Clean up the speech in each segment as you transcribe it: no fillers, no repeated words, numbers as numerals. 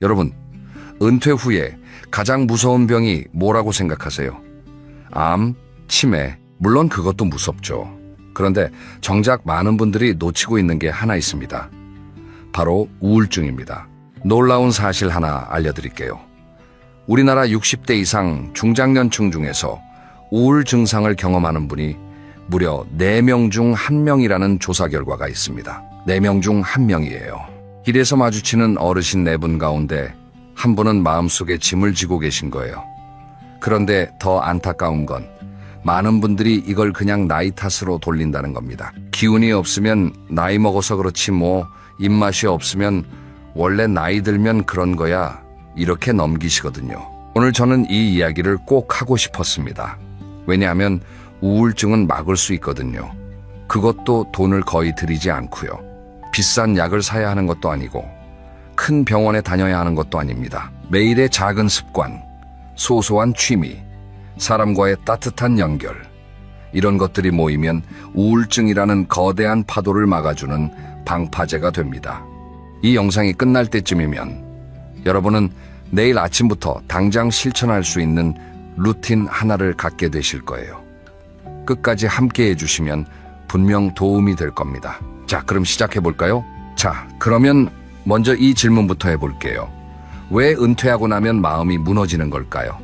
여러분, 은퇴 후에 가장 무서운 병이 뭐라고 생각하세요? 암, 치매, 물론 그것도 무섭죠. 그런데 정작 많은 분들이 놓치고 있는 게 하나 있습니다. 바로 우울증입니다. 놀라운 사실 하나 알려드릴게요. 우리나라 60대 이상 중장년층 중에서 우울 증상을 경험하는 분이 무려 4명 중 1명이라는 조사 결과가 있습니다. 4명 중 1명이에요. 길에서 마주치는 어르신 4분 가운데 한 분은 마음속에 짐을 지고 계신 거예요. 그런데 더 안타까운 건 많은 분들이 이걸 그냥 나이 탓으로 돌린다는 겁니다. 기운이 없으면 나이 먹어서 그렇지 뭐, 입맛이 없으면 원래 나이 들면 그런 거야, 이렇게 넘기시거든요. 오늘 저는 이 이야기를 꼭 하고 싶었습니다. 왜냐하면 우울증은 막을 수 있거든요. 그것도 돈을 거의 들이지 않고요. 비싼 약을 사야 하는 것도 아니고 큰 병원에 다녀야 하는 것도 아닙니다. 매일의 작은 습관, 소소한 취미, 사람과의 따뜻한 연결, 이런 것들이 모이면 우울증이라는 거대한 파도를 막아주는 방파제가 됩니다. 이 영상이 끝날 때쯤이면 여러분은 내일 아침부터 당장 실천할 수 있는 루틴 하나를 갖게 되실 거예요. 끝까지 함께 해주시면 분명 도움이 될 겁니다. 자, 그럼 시작해 볼까요? 자, 그러면 먼저 이 질문부터 해볼게요. 왜 은퇴하고 나면 마음이 무너지는 걸까요?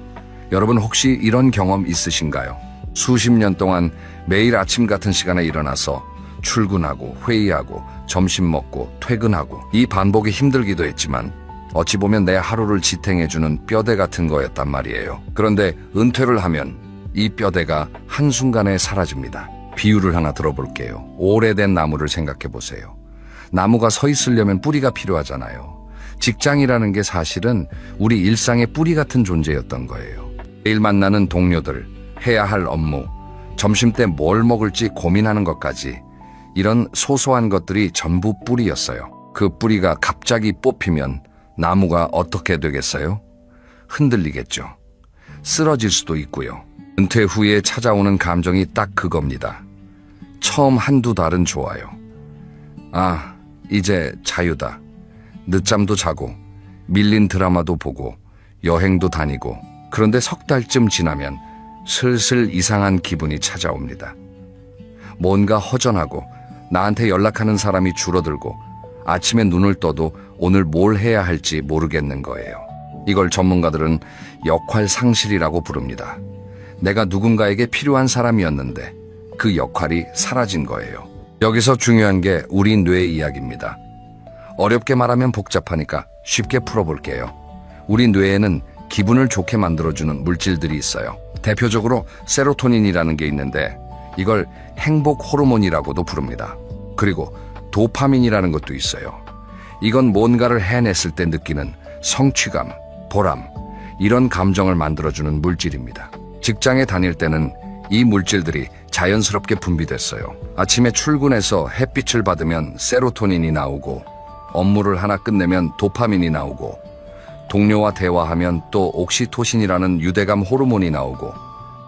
여러분 혹시 이런 경험 있으신가요? 수십 년 동안 매일 아침 같은 시간에 일어나서 출근하고 회의하고 점심 먹고 퇴근하고, 이 반복이 힘들기도 했지만 어찌 보면 내 하루를 지탱해주는 뼈대 같은 거였단 말이에요. 그런데 은퇴를 하면 이 뼈대가 한순간에 사라집니다. 비유를 하나 들어볼게요. 오래된 나무를 생각해 보세요. 나무가 서 있으려면 뿌리가 필요하잖아요. 직장이라는 게 사실은 우리 일상의 뿌리 같은 존재였던 거예요. 매일 만나는 동료들, 해야 할 업무, 점심때 뭘 먹을지 고민하는 것까지, 이런 소소한 것들이 전부 뿌리였어요. 그 뿌리가 갑자기 뽑히면 나무가 어떻게 되겠어요? 흔들리겠죠. 쓰러질 수도 있고요. 은퇴 후에 찾아오는 감정이 딱 그겁니다. 처음 한두 달은 좋아요. 아, 이제 자유다. 늦잠도 자고, 밀린 드라마도 보고, 여행도 다니고. 그런데 석 달쯤 지나면 슬슬 이상한 기분이 찾아옵니다. 뭔가 허전하고, 나한테 연락하는 사람이 줄어들고, 아침에 눈을 떠도 오늘 뭘 해야 할지 모르겠는 거예요. 이걸 전문가들은 역할 상실이라고 부릅니다. 내가 누군가에게 필요한 사람이었는데 그 역할이 사라진 거예요. 여기서 중요한 게 우리 뇌 이야기입니다. 어렵게 말하면 복잡하니까 쉽게 풀어볼게요. 우리 뇌에는 기분을 좋게 만들어주는 물질들이 있어요. 대표적으로 세로토닌이라는 게 있는데 이걸 행복 호르몬이라고도 부릅니다. 그리고 도파민이라는 것도 있어요. 이건 뭔가를 해냈을 때 느끼는 성취감, 보람, 이런 감정을 만들어주는 물질입니다. 직장에 다닐 때는 이 물질들이 자연스럽게 분비됐어요. 아침에 출근해서 햇빛을 받으면 세로토닌이 나오고, 업무를 하나 끝내면 도파민이 나오고, 동료와 대화하면 또 옥시토신이라는 유대감 호르몬이 나오고,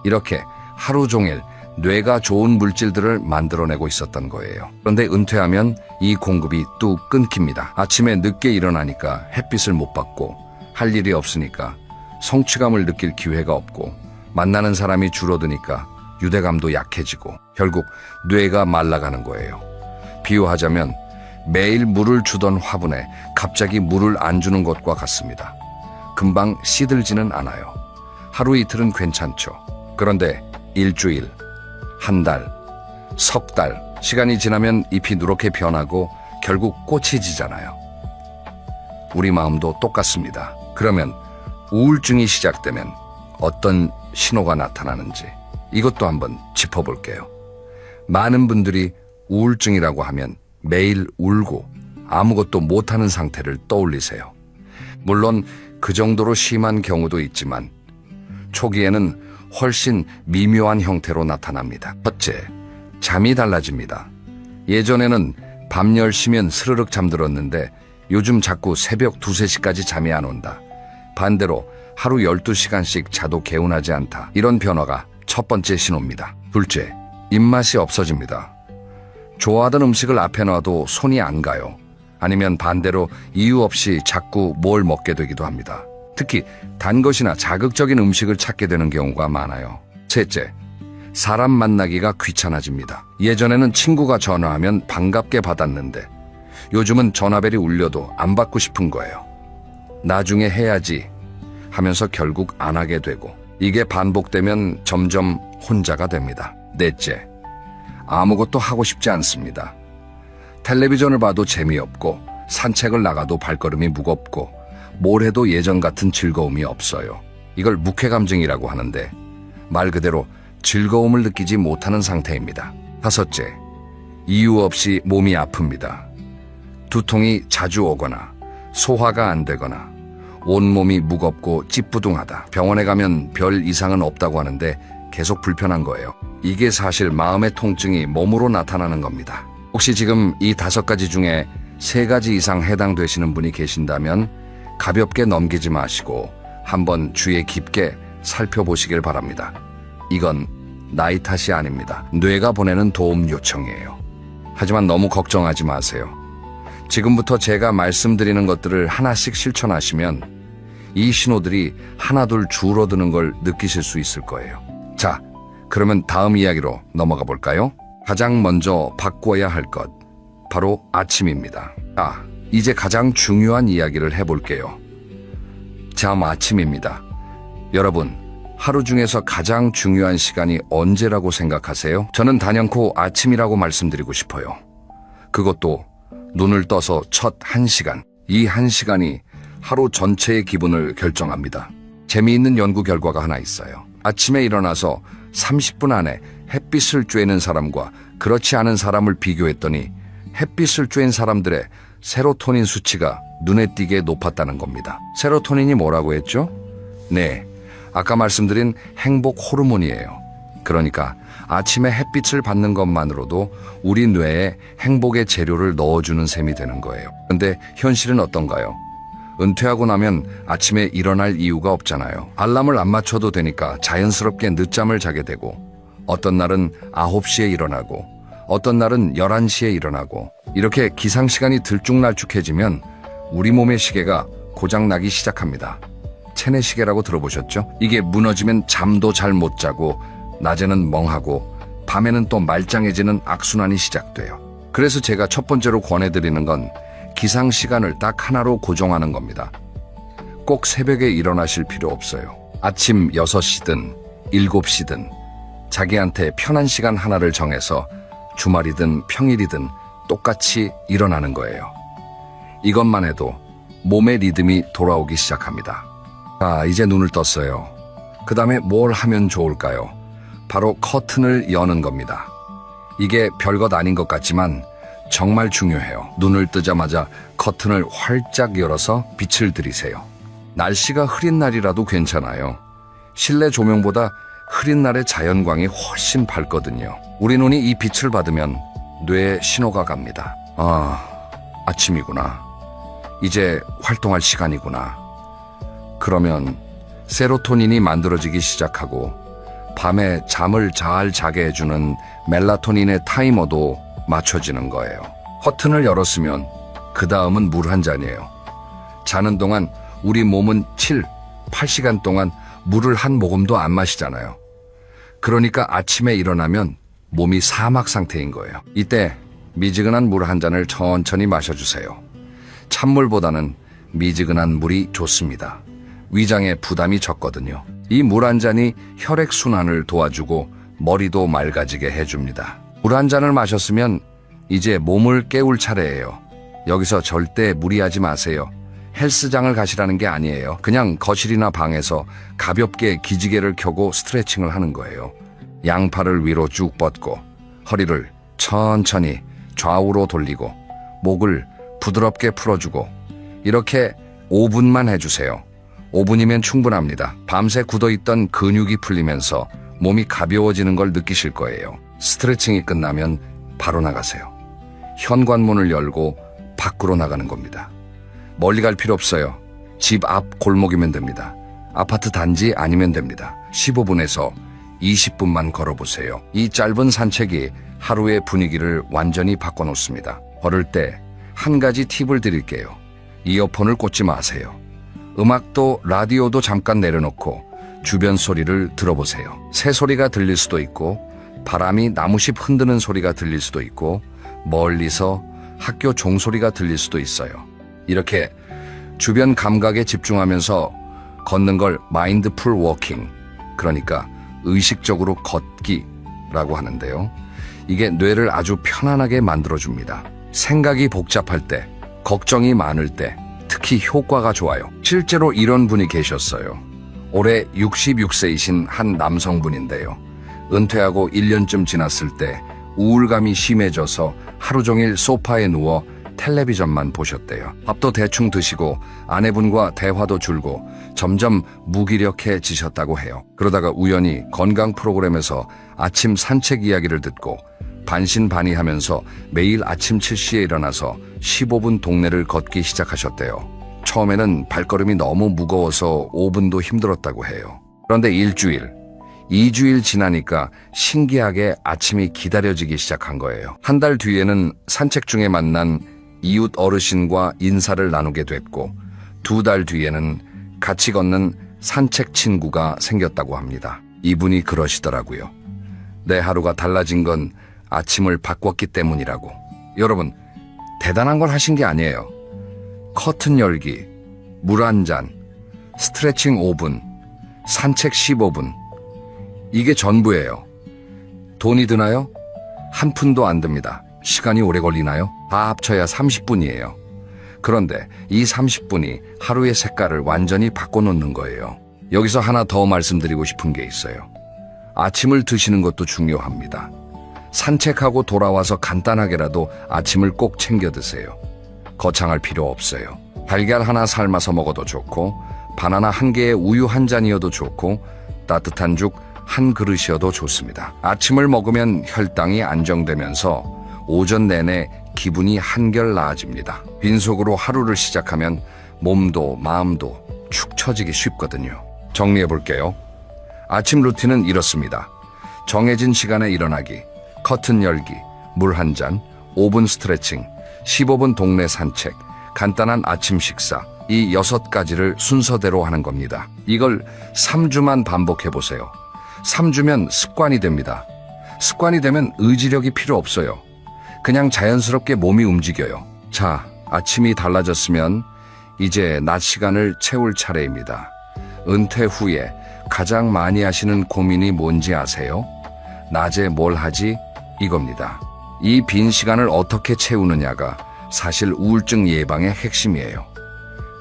이렇게 하루 종일 뇌가 좋은 물질들을 만들어내고 있었던 거예요. 그런데 은퇴하면 이 공급이 뚝 끊깁니다. 아침에 늦게 일어나니까 햇빛을 못 받고, 할 일이 없으니까 성취감을 느낄 기회가 없고, 만나는 사람이 줄어드니까 유대감도 약해지고, 결국 뇌가 말라가는 거예요. 비유하자면 매일 물을 주던 화분에 갑자기 물을 안 주는 것과 같습니다. 금방 시들지는 않아요. 하루 이틀은 괜찮죠. 그런데 일주일, 한 달, 석 달, 시간이 지나면 잎이 누렇게 변하고 결국 꽃이 지잖아요. 우리 마음도 똑같습니다. 그러면 우울증이 시작되면 어떤 신호가 나타나는지 이것도 한번 짚어볼게요. 많은 분들이 우울증이라고 하면 매일 울고 아무것도 못하는 상태를 떠올리세요. 물론 그 정도로 심한 경우도 있지만 초기에는 훨씬 미묘한 형태로 나타납니다. 첫째, 잠이 달라집니다. 예전에는 밤 10시면 스르륵 잠들었는데 요즘 자꾸 새벽 2, 3시까지 잠이 안 온다. 반대로 하루 12시간씩 자도 개운하지 않다. 이런 변화가 첫 번째 신호입니다. 둘째, 입맛이 없어집니다. 좋아하던 음식을 앞에 놔도 손이 안 가요. 아니면 반대로 이유 없이 자꾸 뭘 먹게 되기도 합니다. 특히 단 것이나 자극적인 음식을 찾게 되는 경우가 많아요. 셋째, 사람 만나기가 귀찮아집니다. 예전에는 친구가 전화하면 반갑게 받았는데 요즘은 전화벨이 울려도 안 받고 싶은 거예요. 나중에 해야지 하면서 결국 안 하게 되고, 이게 반복되면 점점 혼자가 됩니다. 넷째, 아무것도 하고 싶지 않습니다. 텔레비전을 봐도 재미없고, 산책을 나가도 발걸음이 무겁고, 뭘 해도 예전 같은 즐거움이 없어요. 이걸 묵회감증이라고 하는데 말 그대로 즐거움을 느끼지 못하는 상태입니다. 다섯째, 이유 없이 몸이 아픕니다. 두통이 자주 오거나 소화가 안 되거나 온몸이 무겁고 찌뿌둥하다. 병원에 가면 별 이상은 없다고 하는데 계속 불편한 거예요. 이게 사실 마음의 통증이 몸으로 나타나는 겁니다. 혹시 지금 이 5가지 중에 3가지 이상 해당되시는 분이 계신다면 가볍게 넘기지 마시고 한번 주의 깊게 살펴보시길 바랍니다. 이건 나이 탓이 아닙니다. 뇌가 보내는 도움 요청이에요. 하지만 너무 걱정하지 마세요. 지금부터 제가 말씀드리는 것들을 하나씩 실천하시면 이 신호들이 하나둘 줄어드는 걸 느끼실 수 있을 거예요. 자, 그러면 다음 이야기로 넘어가 볼까요? 가장 먼저 바꿔야 할 것, 바로 아침입니다. 이제 가장 중요한 이야기를 해볼게요. 아침입니다. 여러분, 하루 중에서 가장 중요한 시간이 언제라고 생각하세요? 저는 단연코 아침이라고 말씀드리고 싶어요. 그것도 눈을 떠서 첫 1시간. 이 1시간이 하루 전체의 기분을 결정합니다. 재미있는 연구 결과가 하나 있어요. 아침에 일어나서 30분 안에 햇빛을 쬐는 사람과 그렇지 않은 사람을 비교했더니 햇빛을 쬐는 사람들의 세로토닌 수치가 눈에 띄게 높았다는 겁니다. 세로토닌이 뭐라고 했죠? 네, 아까 말씀드린 행복 호르몬이에요. 그러니까 아침에 햇빛을 받는 것만으로도 우리 뇌에 행복의 재료를 넣어주는 셈이 되는 거예요. 근데 현실은 어떤가요? 은퇴하고 나면 아침에 일어날 이유가 없잖아요. 알람을 안 맞춰도 되니까 자연스럽게 늦잠을 자게 되고, 어떤 날은 9시에 일어나고 어떤 날은 11시에 일어나고, 이렇게 기상시간이 들쭉날쭉해지면 우리 몸의 시계가 고장나기 시작합니다. 체내시계라고 들어보셨죠? 이게 무너지면 잠도 잘 못 자고 낮에는 멍하고 밤에는 또 말짱해지는 악순환이 시작돼요. 그래서 제가 첫 번째로 권해드리는 건 기상시간을 딱 하나로 고정하는 겁니다. 꼭 새벽에 일어나실 필요 없어요. 아침 6시든 7시든 자기한테 편한 시간 하나를 정해서 주말이든 평일이든 똑같이 일어나는 거예요. 이것만 해도 몸의 리듬이 돌아오기 시작합니다. 이제 눈을 떴어요. 그 다음에 뭘 하면 좋을까요? 바로 커튼을 여는 겁니다. 이게 별것 아닌 것 같지만 정말 중요해요. 눈을 뜨자마자 커튼을 활짝 열어서 빛을 들이세요. 날씨가 흐린 날이라도 괜찮아요. 실내 조명보다 흐린 날의 자연광이 훨씬 밝거든요. 우리 눈이 이 빛을 받으면 뇌에 신호가 갑니다. 아침이구나. 이제 활동할 시간이구나. 그러면 세로토닌이 만들어지기 시작하고 밤에 잠을 잘 자게 해주는 멜라토닌의 타이머도 맞춰지는 거예요. 커튼을 열었으면 그 다음은 물 한 잔이에요. 자는 동안 우리 몸은 8시간 동안 물을 한 모금도 안 마시잖아요. 그러니까 아침에 일어나면 몸이 사막 상태인 거예요. 이때 미지근한 물 한 잔을 천천히 마셔주세요. 찬물보다는 미지근한 물이 좋습니다. 위장에 부담이 적거든요. 이 물 한 잔이 혈액순환을 도와주고 머리도 맑아지게 해줍니다. 물 한 잔을 마셨으면 이제 몸을 깨울 차례예요. 여기서 절대 무리하지 마세요. 헬스장을 가시라는 게 아니에요. 그냥 거실이나 방에서 가볍게 기지개를 켜고 스트레칭을 하는 거예요. 양팔을 위로 쭉 뻗고 허리를 천천히 좌우로 돌리고 목을 부드럽게 풀어주고, 이렇게 5분만 해주세요. 5분이면 충분합니다. 밤새 굳어있던 근육이 풀리면서 몸이 가벼워지는 걸 느끼실 거예요. 스트레칭이 끝나면 바로 나가세요. 현관문을 열고 밖으로 나가는 겁니다. 멀리 갈 필요 없어요. 집 앞 골목이면 됩니다. 아파트 단지 아니면 됩니다. 15분에서 20분만 걸어보세요. 이 짧은 산책이 하루의 분위기를 완전히 바꿔놓습니다. 걸을 때 한 가지 팁을 드릴게요. 이어폰을 꽂지 마세요. 음악도 라디오도 잠깐 내려놓고 주변 소리를 들어보세요. 새소리가 들릴 수도 있고 바람이 나무잎 흔드는 소리가 들릴 수도 있고 멀리서 학교 종소리가 들릴 수도 있어요. 이렇게 주변 감각에 집중하면서 걷는 걸 마인드풀 워킹, 그러니까 의식적으로 걷기라고 하는데요. 이게 뇌를 아주 편안하게 만들어줍니다. 생각이 복잡할 때, 걱정이 많을 때 특히 효과가 좋아요. 실제로 이런 분이 계셨어요. 올해 66세이신 한 남성분인데요. 은퇴하고 1년쯤 지났을 때 우울감이 심해져서 하루 종일 소파에 누워 텔레비전만 보셨대요. 밥도 대충 드시고 아내분과 대화도 줄고 점점 무기력해지셨다고 해요. 그러다가 우연히 건강 프로그램에서 아침 산책 이야기를 듣고 반신반의하면서 매일 아침 7시에 일어나서 15분 동네를 걷기 시작하셨대요. 처음에는 발걸음이 너무 무거워서 5분도 힘들었다고 해요. 그런데 일주일, 2주일 지나니까 신기하게 아침이 기다려지기 시작한 거예요. 한 달 뒤에는 산책 중에 만난 이웃 어르신과 인사를 나누게 됐고 2달 뒤에는 같이 걷는 산책 친구가 생겼다고 합니다. 이분이 그러시더라고요. 내 하루가 달라진 건 아침을 바꿨기 때문이라고. 여러분, 대단한 걸 하신 게 아니에요. 커튼 열기, 물 한 잔, 스트레칭 5분, 산책 15분. 이게 전부예요. 돈이 드나요? 한 푼도 안 듭니다. 시간이 오래 걸리나요? 다 합쳐야 30분이에요. 그런데 이 30분이 하루의 색깔을 완전히 바꿔놓는 거예요. 여기서 하나 더 말씀드리고 싶은 게 있어요. 아침을 드시는 것도 중요합니다. 산책하고 돌아와서 간단하게라도 아침을 꼭 챙겨 드세요. 거창할 필요 없어요. 달걀 하나 삶아서 먹어도 좋고 바나나 한 개에 우유 한 잔이어도 좋고 따뜻한 죽 한 그릇이어도 좋습니다. 아침을 먹으면 혈당이 안정되면서 오전 내내 기분이 한결 나아집니다. 빈속으로 하루를 시작하면 몸도 마음도 축 처지기 쉽거든요. 정리해 볼게요. 아침 루틴은 이렇습니다. 정해진 시간에 일어나기, 커튼 열기, 물 한 잔, 5분 스트레칭, 15분 동네 산책, 간단한 아침 식사, 이 6가지를 순서대로 하는 겁니다. 이걸 3주만 반복해 보세요. 3주면 습관이 됩니다. 습관이 되면 의지력이 필요 없어요. 그냥 자연스럽게 몸이 움직여요. 자, 아침이 달라졌으면 이제 낮 시간을 채울 차례입니다. 은퇴 후에 가장 많이 하시는 고민이 뭔지 아세요? 낮에 뭘 하지? 이겁니다. 이 빈 시간을 어떻게 채우느냐가 사실 우울증 예방의 핵심이에요.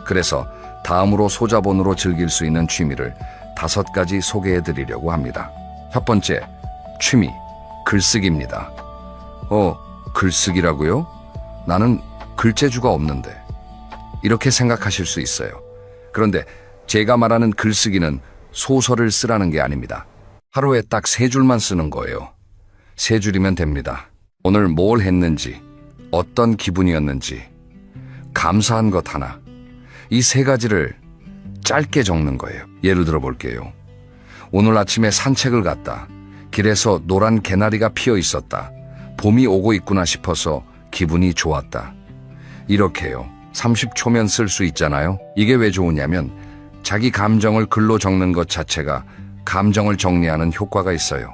그래서 다음으로 소자본으로 즐길 수 있는 취미를 5가지 소개해 드리려고 합니다. 첫 번째, 취미, 글쓰기입니다. 글쓰기라고요? 나는 글재주가 없는데. 이렇게 생각하실 수 있어요. 그런데 제가 말하는 글쓰기는 소설을 쓰라는 게 아닙니다. 하루에 딱 3줄만 쓰는 거예요. 3줄이면 됩니다. 오늘 뭘 했는지, 어떤 기분이었는지, 감사한 것 하나, 이 3가지를 짧게 적는 거예요. 예를 들어 볼게요. 오늘 아침에 산책을 갔다. 길에서 노란 개나리가 피어 있었다. 봄이 오고 있구나 싶어서 기분이 좋았다. 이렇게요. 30초면 쓸 수 있잖아요. 이게 왜 좋으냐면 자기 감정을 글로 적는 것 자체가 감정을 정리하는 효과가 있어요.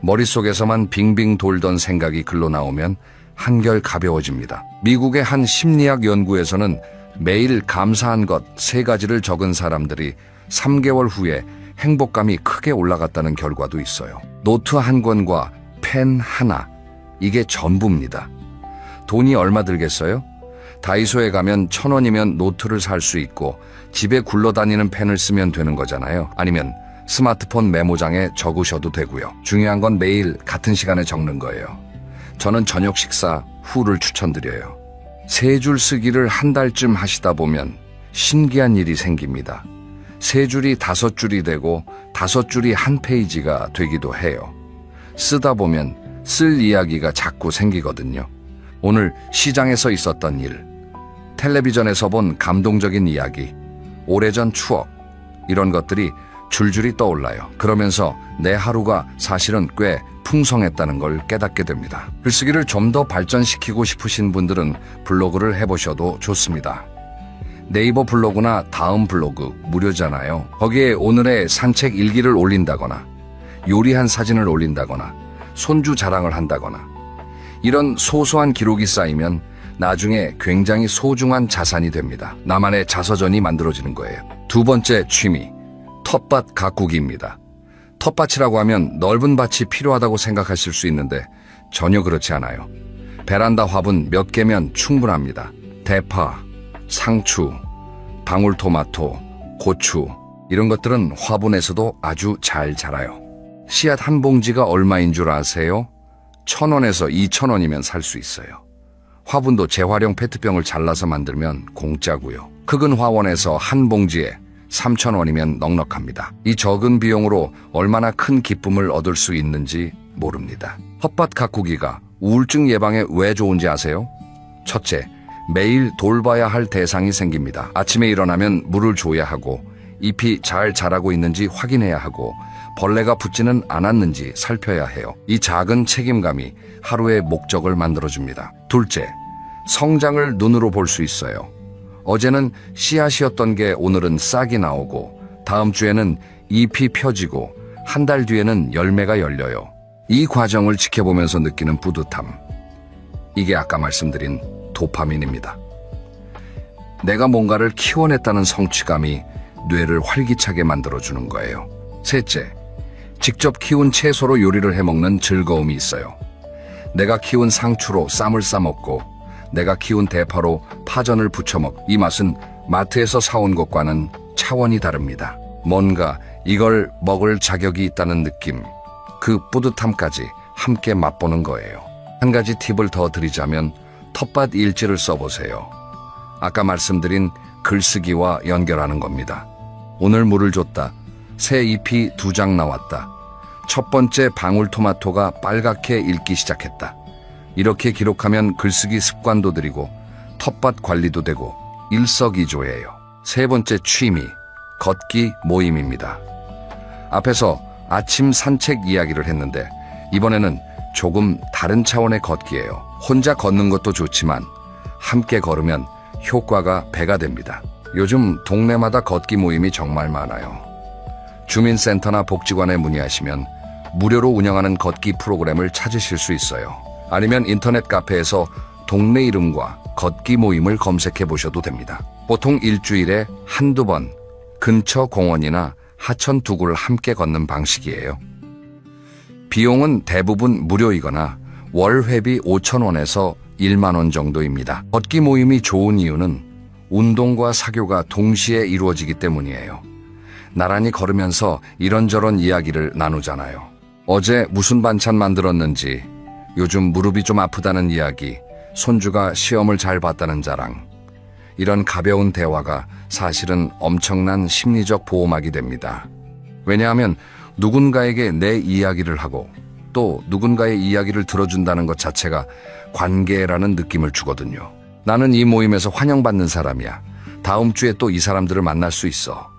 머릿속에서만 빙빙 돌던 생각이 글로 나오면 한결 가벼워집니다. 미국의 한 심리학 연구에서는 매일 감사한 것 3가지를 적은 사람들이 3개월 후에 행복감이 크게 올라갔다는 결과도 있어요. 노트 한 권과 펜 하나, 이게 전부입니다. 돈이 얼마 들겠어요? 다이소에 가면 1,000원이면 노트를 살 수 있고 집에 굴러다니는 펜을 쓰면 되는 거잖아요. 아니면 스마트폰 메모장에 적으셔도 되고요. 중요한 건 매일 같은 시간에 적는 거예요. 저는 저녁 식사 후를 추천드려요. 3줄 쓰기를 한 달쯤 하시다 보면 신기한 일이 생깁니다. 3줄이 5줄이 되고 5줄이 한 페이지가 되기도 해요. 쓰다 보면 쓸 이야기가 자꾸 생기거든요. 오늘 시장에서 있었던 일, 텔레비전에서 본 감동적인 이야기, 오래전 추억, 이런 것들이 줄줄이 떠올라요. 그러면서 내 하루가 사실은 꽤 풍성했다는 걸 깨닫게 됩니다. 글쓰기를 좀 더 발전시키고 싶으신 분들은 블로그를 해보셔도 좋습니다. 네이버 블로그나 다음 블로그 무료잖아요. 거기에 오늘의 산책 일기를 올린다거나 요리한 사진을 올린다거나 손주 자랑을 한다거나 이런 소소한 기록이 쌓이면 나중에 굉장히 소중한 자산이 됩니다. 나만의 자서전이 만들어지는 거예요. 두 번째 취미, 텃밭 가꾸기입니다. 텃밭이라고 하면 넓은 밭이 필요하다고 생각하실 수 있는데 전혀 그렇지 않아요. 베란다 화분 몇 개면 충분합니다. 대파, 상추, 방울토마토, 고추 이런 것들은 화분에서도 아주 잘 자라요. 씨앗 한 봉지가 얼마인 줄 아세요? 1,000원에서 2,000원이면 살 수 있어요. 화분도 재활용 페트병을 잘라서 만들면 공짜고요. 크은 화원에서 한 봉지에 3,000원이면 넉넉합니다. 이 적은 비용으로 얼마나 큰 기쁨을 얻을 수 있는지 모릅니다. 텃밭 가꾸기가 우울증 예방에 왜 좋은지 아세요? 첫째, 매일 돌봐야 할 대상이 생깁니다. 아침에 일어나면 물을 줘야 하고 잎이 잘 자라고 있는지 확인해야 하고 벌레가 붙지는 않았는지 살펴야 해요. 이 작은 책임감이 하루의 목적을 만들어줍니다. 둘째, 성장을 눈으로 볼 수 있어요. 어제는 씨앗이었던 게 오늘은 싹이 나오고 다음 주에는 잎이 펴지고 한 달 뒤에는 열매가 열려요. 이 과정을 지켜보면서 느끼는 뿌듯함. 이게 아까 말씀드린 도파민입니다. 내가 뭔가를 키워냈다는 성취감이 뇌를 활기차게 만들어주는 거예요. 셋째, 직접 키운 채소로 요리를 해먹는 즐거움이 있어요. 내가 키운 상추로 쌈을 싸먹고 내가 키운 대파로 파전을 부쳐먹. 이 맛은 마트에서 사온 것과는 차원이 다릅니다. 뭔가 이걸 먹을 자격이 있다는 느낌, 그 뿌듯함까지 함께 맛보는 거예요. 한 가지 팁을 더 드리자면 텃밭 일지를 써보세요. 아까 말씀드린 글쓰기와 연결하는 겁니다. 오늘 물을 줬다. 새 잎이 2장 나왔다. 첫 번째 방울토마토가 빨갛게 익기 시작했다. 이렇게 기록하면 글쓰기 습관도 들이고 텃밭 관리도 되고 일석이조예요. 세 번째 취미, 걷기 모임입니다. 앞에서 아침 산책 이야기를 했는데 이번에는 조금 다른 차원의 걷기예요. 혼자 걷는 것도 좋지만 함께 걸으면 효과가 배가 됩니다. 요즘 동네마다 걷기 모임이 정말 많아요. 주민센터나 복지관에 문의하시면 무료로 운영하는 걷기 프로그램을 찾으실 수 있어요. 아니면 인터넷 카페에서 동네 이름과 걷기 모임을 검색해 보셔도 됩니다. 보통 일주일에 한두 번 근처 공원이나 하천 두구를 함께 걷는 방식이에요. 비용은 대부분 무료이거나 월 회비 5,000원에서 1만 원 정도입니다. 걷기 모임이 좋은 이유는 운동과 사교가 동시에 이루어지기 때문이에요. 나란히 걸으면서 이런저런 이야기를 나누잖아요. 어제 무슨 반찬 만들었는지, 요즘 무릎이 좀 아프다는 이야기, 손주가 시험을 잘 봤다는 자랑. 이런 가벼운 대화가 사실은 엄청난 심리적 보호막이 됩니다. 왜냐하면 누군가에게 내 이야기를 하고 또 누군가의 이야기를 들어준다는 것 자체가 관계라는 느낌을 주거든요. 나는 이 모임에서 환영받는 사람이야. 다음 주에 또 이 사람들을 만날 수 있어.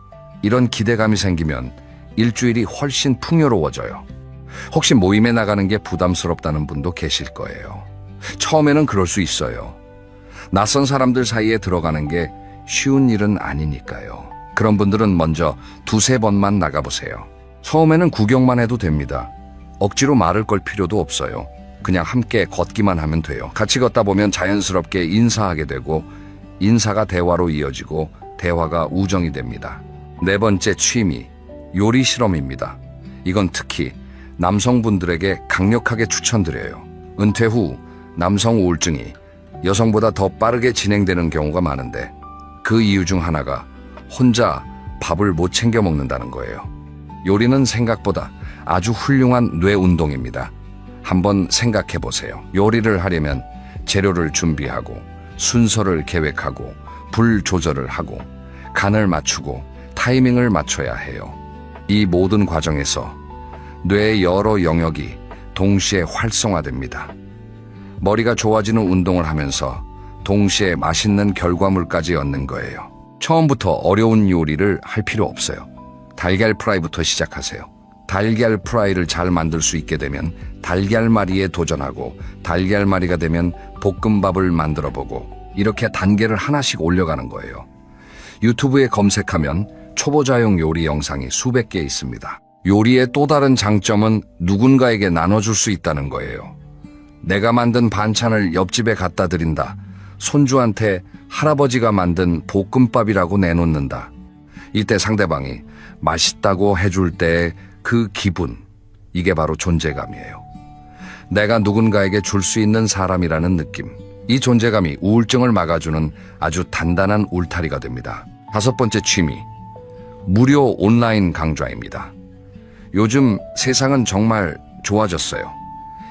이런 기대감이 생기면 일주일이 훨씬 풍요로워져요. 혹시 모임에 나가는 게 부담스럽다는 분도 계실 거예요. 처음에는 그럴 수 있어요. 낯선 사람들 사이에 들어가는 게 쉬운 일은 아니니까요. 그런 분들은 먼저 2-3번만 나가보세요. 처음에는 구경만 해도 됩니다. 억지로 말을 걸 필요도 없어요. 그냥 함께 걷기만 하면 돼요. 같이 걷다 보면 자연스럽게 인사하게 되고 인사가 대화로 이어지고 대화가 우정이 됩니다. 네 번째 취미, 요리 실험입니다. 이건 특히 남성분들에게 강력하게 추천드려요. 은퇴 후 남성 우울증이 여성보다 더 빠르게 진행되는 경우가 많은데 그 이유 중 하나가 혼자 밥을 못 챙겨 먹는다는 거예요. 요리는 생각보다 아주 훌륭한 뇌 운동입니다. 한번 생각해 보세요. 요리를 하려면 재료를 준비하고 순서를 계획하고 불 조절을 하고 간을 맞추고 타이밍을 맞춰야 해요. 이 모든 과정에서 뇌의 여러 영역이 동시에 활성화됩니다. 머리가 좋아지는 운동을 하면서 동시에 맛있는 결과물까지 얻는 거예요. 처음부터 어려운 요리를 할 필요 없어요. 달걀 프라이부터 시작하세요. 달걀 프라이를 잘 만들 수 있게 되면 달걀말이에 도전하고 달걀말이가 되면 볶음밥을 만들어 보고 이렇게 단계를 하나씩 올려가는 거예요. 유튜브에 검색하면 초보자용 요리 영상이 수백 개 있습니다. 요리의 또 다른 장점은 누군가에게 나눠줄 수 있다는 거예요. 내가 만든 반찬을 옆집에 갖다 드린다. 손주한테 할아버지가 만든 볶음밥이라고 내놓는다. 이때 상대방이 맛있다고 해줄 때 그 기분, 이게 바로 존재감이에요. 내가 누군가에게 줄 수 있는 사람이라는 느낌. 이 존재감이 우울증을 막아주는 아주 단단한 울타리가 됩니다. 5번째 취미, 무료 온라인 강좌입니다. 요즘 세상은 정말 좋아졌어요.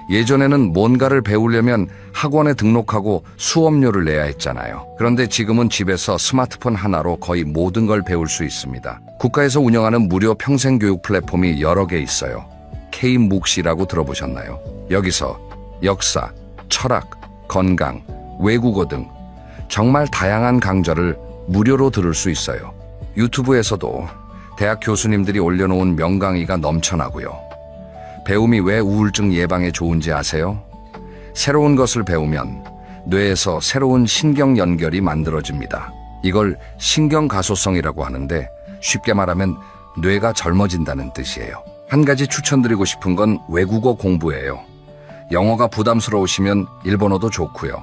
예전에는 뭔가를 배우려면 학원에 등록하고 수업료를 내야 했잖아요. 그런데 지금은 집에서 스마트폰 하나로 거의 모든 걸 배울 수 있습니다. 국가에서 운영하는 무료 평생교육 플랫폼이 여러 개 있어요. K묵시라고 들어보셨나요? 여기서 역사, 철학, 건강, 외국어 등 정말 다양한 강좌를 무료로 들을 수 있어요. 유튜브에서도 대학 교수님들이 올려놓은 명강의가 넘쳐나고요. 배움이 왜 우울증 예방에 좋은지 아세요? 새로운 것을 배우면 뇌에서 새로운 신경 연결이 만들어집니다. 이걸 신경가소성이라고 하는데 쉽게 말하면 뇌가 젊어진다는 뜻이에요. 한 가지 추천드리고 싶은 건 외국어 공부예요. 영어가 부담스러우시면 일본어도 좋고요.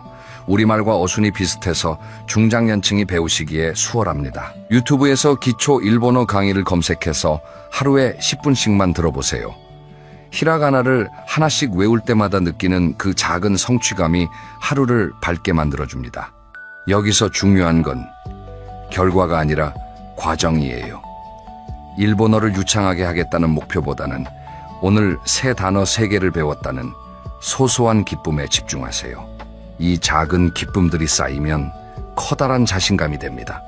우리말과 어순이 비슷해서 중장년층이 배우시기에 수월합니다. 유튜브에서 기초 일본어 강의를 검색해서 하루에 10분씩만 들어보세요. 히라가나를 하나씩 외울 때마다 느끼는 그 작은 성취감이 하루를 밝게 만들어줍니다. 여기서 중요한 건 결과가 아니라 과정이에요. 일본어를 유창하게 하겠다는 목표보다는 오늘 새 단어 3개를 배웠다는 소소한 기쁨에 집중하세요. 이 작은 기쁨들이 쌓이면 커다란 자신감이 됩니다.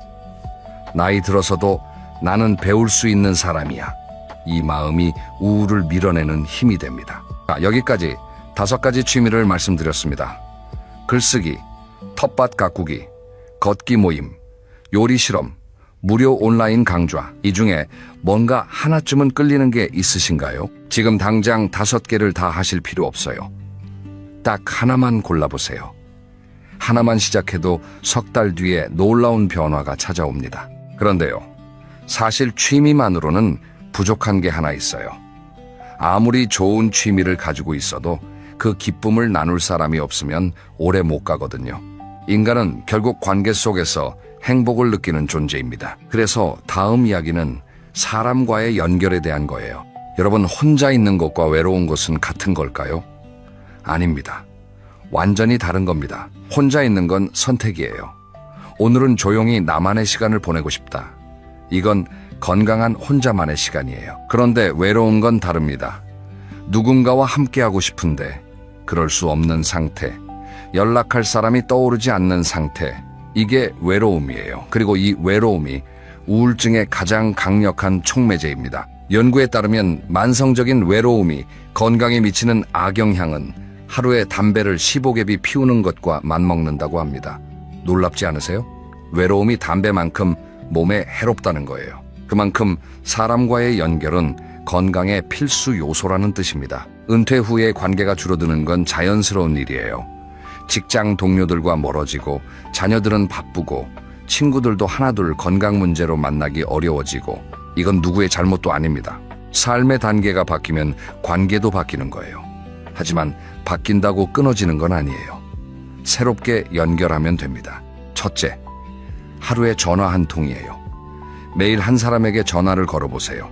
나이 들어서도 나는 배울 수 있는 사람이야. 이 마음이 우울을 밀어내는 힘이 됩니다. 여기까지 5가지 취미를 말씀드렸습니다. 글쓰기, 텃밭 가꾸기, 걷기 모임, 요리 실험, 무료 온라인 강좌. 이 중에 뭔가 하나쯤은 끌리는 게 있으신가요? 지금 당장 5개를 다 하실 필요 없어요. 딱 하나만 골라보세요. 하나만 시작해도 석 달 뒤에 놀라운 변화가 찾아옵니다. 그런데요, 사실 취미만으로는 부족한 게 하나 있어요. 아무리 좋은 취미를 가지고 있어도 그 기쁨을 나눌 사람이 없으면 오래 못 가거든요. 인간은 결국 관계 속에서 행복을 느끼는 존재입니다. 그래서 다음 이야기는 사람과의 연결에 대한 거예요. 여러분, 혼자 있는 것과 외로운 것은 같은 걸까요? 아닙니다. 완전히 다른 겁니다. 혼자 있는 건 선택이에요. 오늘은 조용히 나만의 시간을 보내고 싶다. 이건 건강한 혼자만의 시간이에요. 그런데 외로운 건 다릅니다. 누군가와 함께하고 싶은데 그럴 수 없는 상태, 연락할 사람이 떠오르지 않는 상태, 이게 외로움이에요. 그리고 이 외로움이 우울증의 가장 강력한 촉매제입니다. 연구에 따르면 만성적인 외로움이 건강에 미치는 악영향은 하루에 담배를 15갭이 피우는 것과 맞먹는다고 합니다. 놀랍지 않으세요? 외로움이 담배만큼 몸에 해롭다는 거예요. 그만큼 사람과의 연결은 건강의 필수 요소라는 뜻입니다. 은퇴 후에 관계가 줄어드는 건 자연스러운 일이에요. 직장 동료들과 멀어지고 자녀들은 바쁘고 친구들도 하나둘 건강 문제로 만나기 어려워지고, 이건 누구의 잘못도 아닙니다. 삶의 단계가 바뀌면 관계도 바뀌는 거예요. 하지만 바뀐다고 끊어지는 건 아니에요. 새롭게 연결하면 됩니다. 첫째, 하루에 전화 한 통이에요. 매일 한 사람에게 전화를 걸어보세요.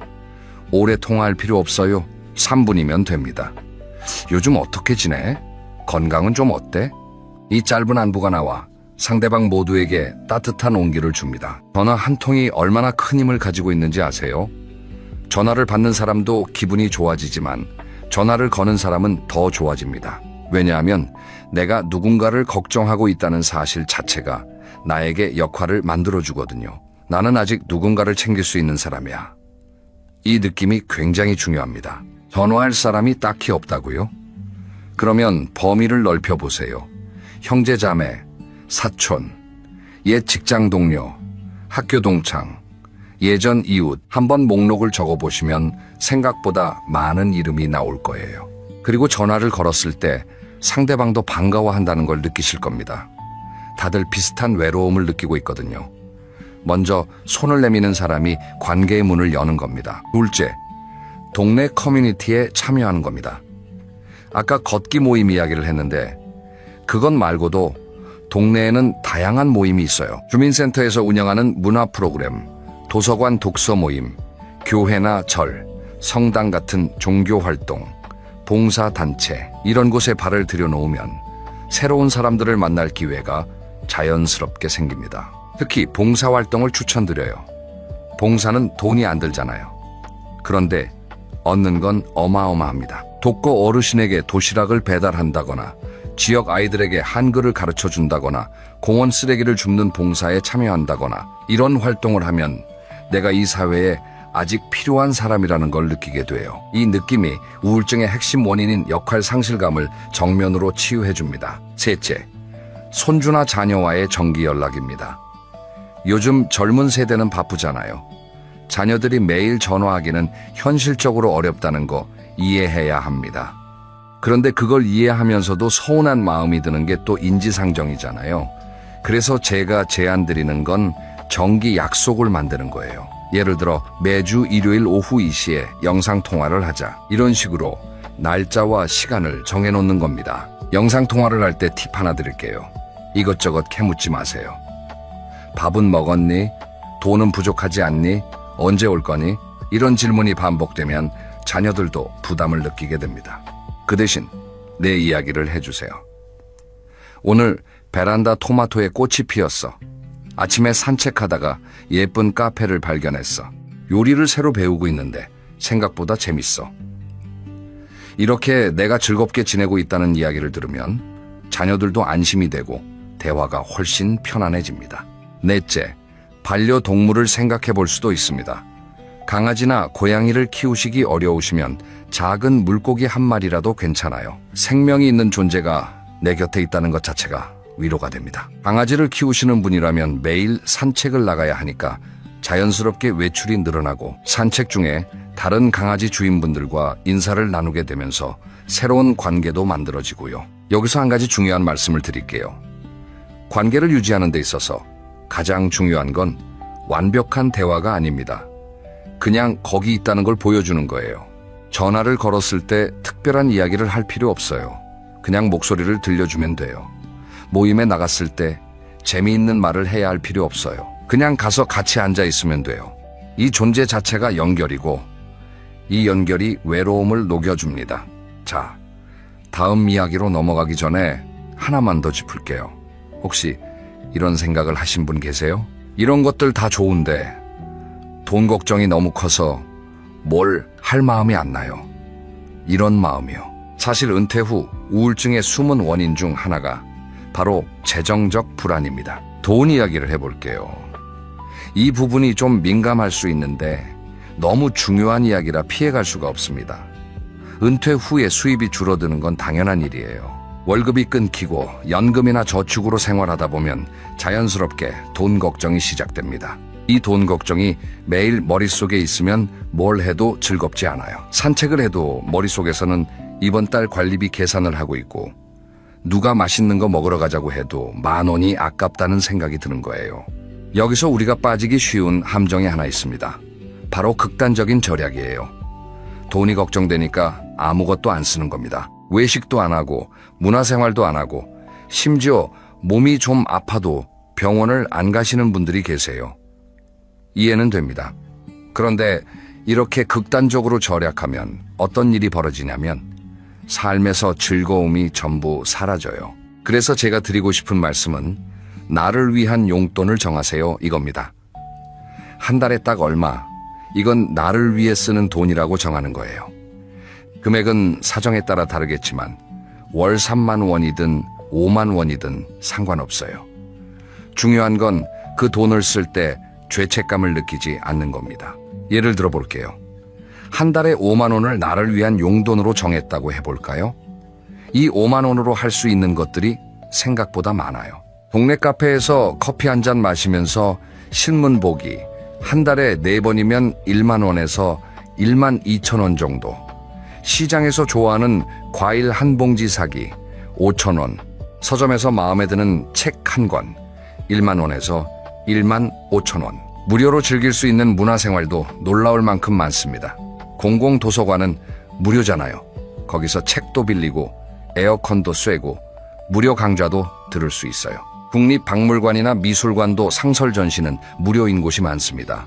오래 통화할 필요 없어요. 3분이면 됩니다. 요즘 어떻게 지내? 건강은 좀 어때? 이 짧은 안부가 나와 상대방 모두에게 따뜻한 온기를 줍니다. 전화 한 통이 얼마나 큰 힘을 가지고 있는지 아세요? 전화를 받는 사람도 기분이 좋아지지만 전화를 거는 사람은 더 좋아집니다. 왜냐하면 내가 누군가를 걱정하고 있다는 사실 자체가 나에게 역할을 만들어주거든요. 나는 아직 누군가를 챙길 수 있는 사람이야. 이 느낌이 굉장히 중요합니다. 전화할 사람이 딱히 없다고요? 그러면 범위를 넓혀보세요. 형제 자매, 사촌, 옛 직장 동료, 학교 동창, 예전 이웃 한번 목록을 적어보시면 생각보다 많은 이름이 나올 거예요. 그리고 전화를 걸었을 때 상대방도 반가워한다는 걸 느끼실 겁니다. 다들 비슷한 외로움을 느끼고 있거든요. 먼저 손을 내미는 사람이 관계의 문을 여는 겁니다. 둘째, 동네 커뮤니티에 참여하는 겁니다. 아까 걷기 모임 이야기를 했는데 그것 말고도 동네에는 다양한 모임이 있어요. 주민센터에서 운영하는 문화 프로그램, 도서관 독서 모임, 교회나 절, 성당 같은 종교 활동, 봉사단체, 이런 곳에 발을 들여놓으면 새로운 사람들을 만날 기회가 자연스럽게 생깁니다. 특히 봉사활동을 추천드려요. 봉사는 돈이 안 들잖아요. 그런데 얻는 건 어마어마합니다. 독거 어르신에게 도시락을 배달한다거나 지역 아이들에게 한글을 가르쳐 준다거나 공원 쓰레기를 줍는 봉사에 참여한다거나 이런 활동을 하면 내가 이 사회에 아직 필요한 사람이라는 걸 느끼게 돼요. 이 느낌이 우울증의 핵심 원인인 역할 상실감을 정면으로 치유해 줍니다. 셋째, 손주나 자녀와의 정기 연락입니다. 요즘 젊은 세대는 바쁘잖아요. 자녀들이 매일 전화하기는 현실적으로 어렵다는 거 이해해야 합니다. 그런데 그걸 이해하면서도 서운한 마음이 드는 게 또 인지상정이잖아요. 그래서 제가 제안드리는 건 정기 약속을 만드는 거예요. 예를 들어 매주 일요일 오후 2시에 영상통화를 하자. 이런 식으로 날짜와 시간을 정해놓는 겁니다. 영상통화를 할 때 팁 하나 드릴게요. 이것저것 캐묻지 마세요. 밥은 먹었니? 돈은 부족하지 않니? 언제 올 거니? 이런 질문이 반복되면 자녀들도 부담을 느끼게 됩니다. 그 대신 내 이야기를 해주세요. 오늘 베란다 토마토에 꽃이 피었어. 아침에 산책하다가 예쁜 카페를 발견했어. 요리를 새로 배우고 있는데 생각보다 재밌어. 이렇게 내가 즐겁게 지내고 있다는 이야기를 들으면 자녀들도 안심이 되고 대화가 훨씬 편안해집니다. 넷째, 반려동물을 생각해 볼 수도 있습니다. 강아지나 고양이를 키우시기 어려우시면 작은 물고기 한 마리라도 괜찮아요. 생명이 있는 존재가 내 곁에 있다는 것 자체가 위로가 됩니다. 강아지를 키우시는 분이라면 매일 산책을 나가야 하니까 자연스럽게 외출이 늘어나고 산책 중에 다른 강아지 주인분들과 인사를 나누게 되면서 새로운 관계도 만들어지고요. 여기서 한 가지 중요한 말씀을 드릴게요. 관계를 유지하는 데 있어서 가장 중요한 건 완벽한 대화가 아닙니다. 그냥 거기 있다는 걸 보여주는 거예요. 전화를 걸었을 때 특별한 이야기를 할 필요 없어요. 그냥 목소리를 들려주면 돼요. 모임에 나갔을 때 재미있는 말을 해야 할 필요 없어요. 그냥 가서 같이 앉아 있으면 돼요. 이 존재 자체가 연결이고 이 연결이 외로움을 녹여줍니다. 자, 다음 이야기로 넘어가기 전에 하나만 더 짚을게요. 혹시 이런 생각을 하신 분 계세요? 이런 것들 다 좋은데 돈 걱정이 너무 커서 뭘 할 마음이 안 나요. 이런 마음이요. 사실 은퇴 후 우울증의 숨은 원인 중 하나가 바로 재정적 불안입니다. 돈 이야기를 해볼게요. 이 부분이 좀 민감할 수 있는데 너무 중요한 이야기라 피해갈 수가 없습니다. 은퇴 후에 수입이 줄어드는 건 당연한 일이에요. 월급이 끊기고 연금이나 저축으로 생활하다 보면 자연스럽게 돈 걱정이 시작됩니다. 이 돈 걱정이 매일 머릿속에 있으면 뭘 해도 즐겁지 않아요. 산책을 해도 머릿속에서는 이번 달 관리비 계산을 하고 있고 누가 맛있는 거 먹으러 가자고 해도 10,000원이 아깝다는 생각이 드는 거예요. 여기서 우리가 빠지기 쉬운 함정이 하나 있습니다. 바로 극단적인 절약이에요. 돈이 걱정되니까 아무것도 안 쓰는 겁니다. 외식도 안 하고 문화생활도 안 하고 심지어 몸이 좀 아파도 병원을 안 가시는 분들이 계세요. 이해는 됩니다. 그런데 이렇게 극단적으로 절약하면 어떤 일이 벌어지냐면 삶에서 즐거움이 전부 사라져요. 그래서 제가 드리고 싶은 말씀은 나를 위한 용돈을 정하세요 이겁니다. 한 달에 딱 얼마, 이건 나를 위해 쓰는 돈이라고 정하는 거예요. 금액은 사정에 따라 다르겠지만 월 3만 원이든 5만 원이든 상관없어요. 중요한 건 그 돈을 쓸 때 죄책감을 느끼지 않는 겁니다. 예를 들어 볼게요. 한 달에 5만 원을 나를 위한 용돈으로 정했다고 해볼까요? 이 5만 원으로 할 수 있는 것들이 생각보다 많아요. 동네 카페에서 커피 한 잔 마시면서 신문 보기, 한 달에 4번이면 1만 원에서 1만 2천 원 정도. 시장에서 좋아하는 과일 한 봉지 사기 5천 원. 서점에서 마음에 드는 책 한 권 1만 원에서 1만 5천 원. 무료로 즐길 수 있는 문화생활도 놀라울 만큼 많습니다. 공공도서관은 무료잖아요. 거기서 책도 빌리고 에어컨도 쐬고 무료 강좌도 들을 수 있어요. 국립박물관이나 미술관도 상설 전시는 무료인 곳이 많습니다.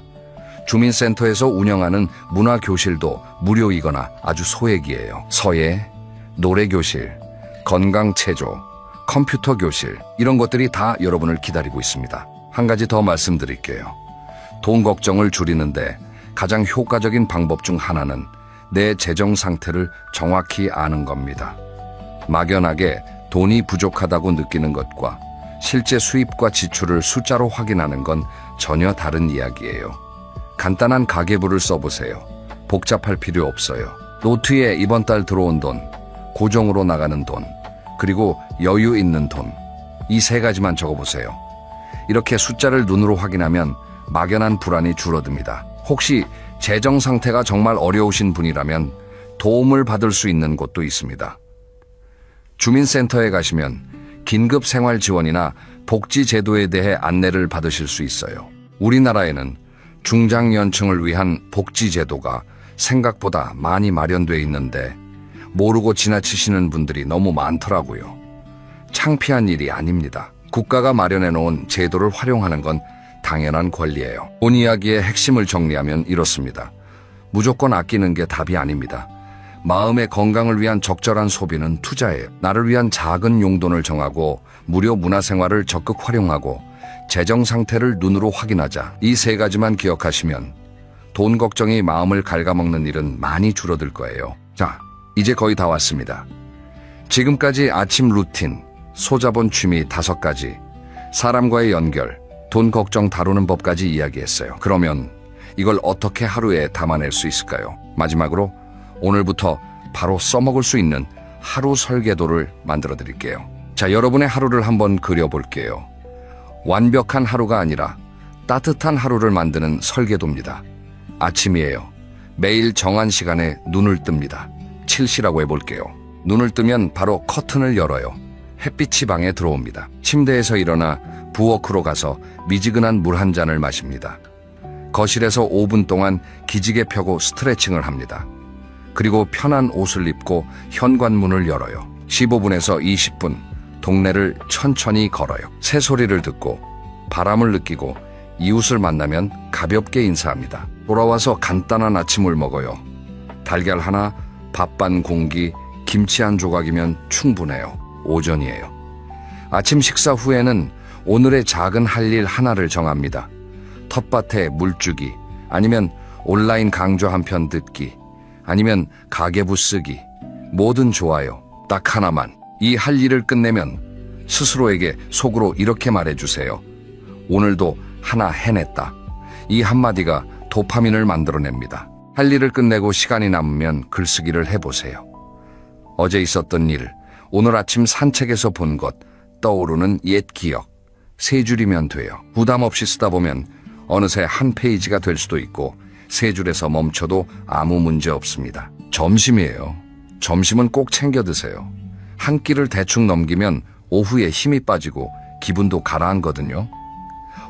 주민센터에서 운영하는 문화교실도 무료이거나 아주 소액이에요. 서예, 노래교실, 건강체조, 컴퓨터교실 이런 것들이 다 여러분을 기다리고 있습니다. 한 가지 더 말씀드릴게요. 돈 걱정을 줄이는데 가장 효과적인 방법 중 하나는 내 재정 상태를 정확히 아는 겁니다. 막연하게 돈이 부족하다고 느끼는 것과 실제 수입과 지출을 숫자로 확인하는 건 전혀 다른 이야기예요. 간단한 가계부를 써보세요. 복잡할 필요 없어요. 노트에 이번 달 들어온 돈, 고정으로 나가는 돈, 그리고 여유 있는 돈. 이 3가지만 적어보세요. 이렇게 숫자를 눈으로 확인하면 막연한 불안이 줄어듭니다. 혹시 재정 상태가 정말 어려우신 분이라면 도움을 받을 수 있는 곳도 있습니다. 주민센터에 가시면 긴급 생활 지원이나 복지 제도에 대해 안내를 받으실 수 있어요. 우리나라에는 중장년층을 위한 복지 제도가 생각보다 많이 마련되어 있는데 모르고 지나치시는 분들이 너무 많더라고요. 창피한 일이 아닙니다. 국가가 마련해 놓은 제도를 활용하는 건 당연한 권리예요. 본 이야기의 핵심을 정리하면 이렇습니다. 무조건 아끼는 게 답이 아닙니다. 마음의 건강을 위한 적절한 소비는 투자예요. 나를 위한 작은 용돈을 정하고 무료 문화생활을 적극 활용하고 재정 상태를 눈으로 확인하자. 이 3가지만 기억하시면 돈 걱정이 마음을 갉아먹는 일은 많이 줄어들 거예요. 자, 이제 거의 다 왔습니다. 지금까지 아침 루틴, 소자본 취미 5가지, 사람과의 연결, 돈 걱정 다루는 법까지 이야기했어요. 그러면 이걸 어떻게 하루에 담아낼 수 있을까요? 마지막으로 오늘부터 바로 써먹을 수 있는 하루 설계도를 만들어 드릴게요. 자, 여러분의 하루를 한번 그려볼게요. 완벽한 하루가 아니라 따뜻한 하루를 만드는 설계도입니다. 아침이에요. 매일 정한 시간에 눈을 뜹니다. 7시라고 해볼게요. 눈을 뜨면 바로 커튼을 열어요. 햇빛이 방에 들어옵니다. 침대에서 일어나 부엌으로 가서 미지근한 물 한 잔을 마십니다. 거실에서 5분 동안 기지개 펴고 스트레칭을 합니다. 그리고 편한 옷을 입고 현관문을 열어요. 15분에서 20분 동네를 천천히 걸어요. 새소리를 듣고 바람을 느끼고 이웃을 만나면 가볍게 인사합니다. 돌아와서 간단한 아침을 먹어요. 달걀 하나, 밥 반 공기, 김치 한 조각이면 충분해요. 오전이에요. 아침 식사 후에는 오늘의 작은 할 일 하나를 정합니다. 텃밭에 물 주기, 아니면 온라인 강좌 한 편 듣기, 아니면 가계부 쓰기, 뭐든 좋아요. 딱 하나만. 이 할 일을 끝내면 스스로에게 속으로 이렇게 말해주세요. 오늘도 하나 해냈다. 이 한마디가 도파민을 만들어냅니다. 할 일을 끝내고 시간이 남으면 글쓰기를 해보세요. 어제 있었던 일, 오늘 아침 산책에서 본 것, 떠오르는 옛 기억. 3줄이면 돼요. 부담 없이 쓰다 보면 어느새 한 페이지가 될 수도 있고 3줄에서 멈춰도 아무 문제 없습니다. 점심이에요. 점심은 꼭 챙겨 드세요. 한 끼를 대충 넘기면 오후에 힘이 빠지고 기분도 가라앉거든요.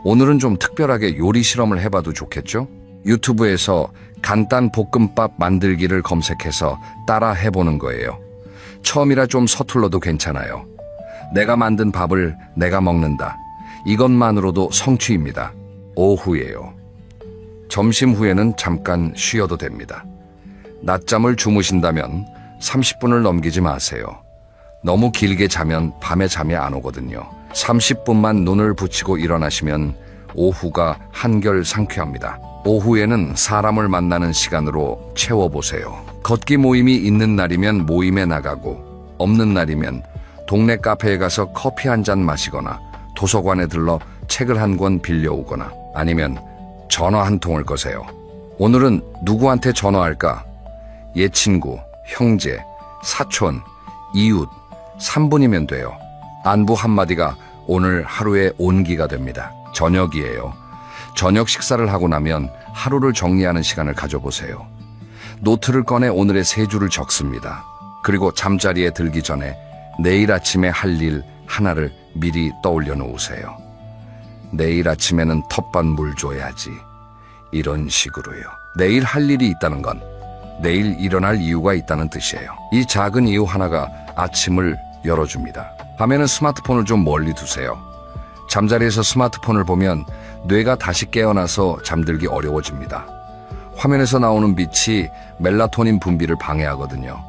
오늘은 좀 특별하게 요리 실험을 해봐도 좋겠죠? 유튜브에서 간단 볶음밥 만들기를 검색해서 따라 해보는 거예요. 처음이라 좀 서툴러도 괜찮아요. 내가 만든 밥을 내가 먹는다. 이것만으로도 성취입니다. 오후예요. 점심 후에는 잠깐 쉬어도 됩니다. 낮잠을 주무신다면 30분을 넘기지 마세요. 너무 길게 자면 밤에 잠이 안 오거든요. 30분만 눈을 붙이고 일어나시면 오후가 한결 상쾌합니다. 오후에는 사람을 만나는 시간으로 채워보세요. 걷기 모임이 있는 날이면 모임에 나가고, 없는 날이면 동네 카페에 가서 커피 한 잔 마시거나 도서관에 들러 책을 한 권 빌려오거나, 아니면 전화 한 통을 거세요. 오늘은 누구한테 전화할까? 옛 친구, 형제, 사촌, 이웃, 3분이면 돼요. 안부 한마디가 오늘 하루의 온기가 됩니다. 저녁이에요. 저녁 식사를 하고 나면 하루를 정리하는 시간을 가져보세요. 노트를 꺼내 오늘의 세 줄을 적습니다. 그리고 잠자리에 들기 전에 내일 아침에 할 일 하나를 미리 떠올려 놓으세요. 내일 아침에는 텃밭 물 줘야지. 이런 식으로요. 내일 할 일이 있다는 건 내일 일어날 이유가 있다는 뜻이에요. 이 작은 이유 하나가 아침을 열어줍니다. 밤에는 스마트폰을 좀 멀리 두세요. 잠자리에서 스마트폰을 보면 뇌가 다시 깨어나서 잠들기 어려워집니다. 화면에서 나오는 빛이 멜라토닌 분비를 방해하거든요.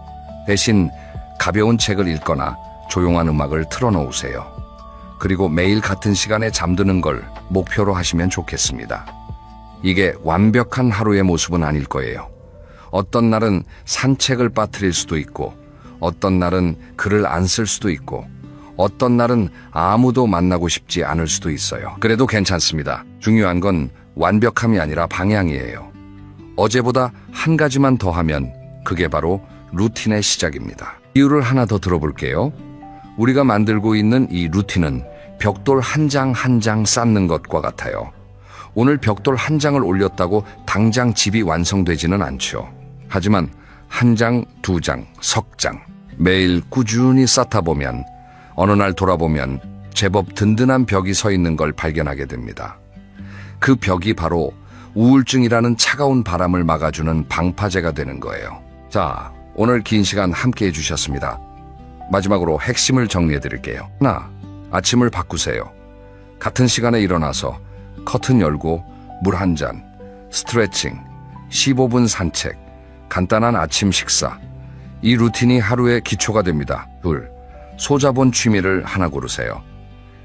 대신 가벼운 책을 읽거나 조용한 음악을 틀어놓으세요. 그리고 매일 같은 시간에 잠드는 걸 목표로 하시면 좋겠습니다. 이게 완벽한 하루의 모습은 아닐 거예요. 어떤 날은 산책을 빠뜨릴 수도 있고, 어떤 날은 글을 안 쓸 수도 있고, 어떤 날은 아무도 만나고 싶지 않을 수도 있어요. 그래도 괜찮습니다. 중요한 건 완벽함이 아니라 방향이에요. 어제보다 한 가지만 더 하면 그게 바로 루틴의 시작입니다. 이유를 하나 더 들어볼게요. 우리가 만들고 있는 이 루틴은 벽돌 한 장 한 장 쌓는 것과 같아요. 오늘 벽돌 한 장을 올렸다고 당장 집이 완성되지는 않죠. 하지만 한 장, 두 장, 석 장 매일 꾸준히 쌓다 보면 어느 날 돌아보면 제법 든든한 벽이 서 있는 걸 발견하게 됩니다. 그 벽이 바로 우울증이라는 차가운 바람을 막아주는 방파제가 되는 거예요. 자, 오늘 긴 시간 함께 해주셨습니다. 마지막으로 핵심을 정리해 드릴게요. 하나, 아침을 바꾸세요. 같은 시간에 일어나서 커튼 열고 물 한 잔, 스트레칭, 15분 산책, 간단한 아침 식사. 이 루틴이 하루의 기초가 됩니다. 둘, 소자본 취미를 하나 고르세요.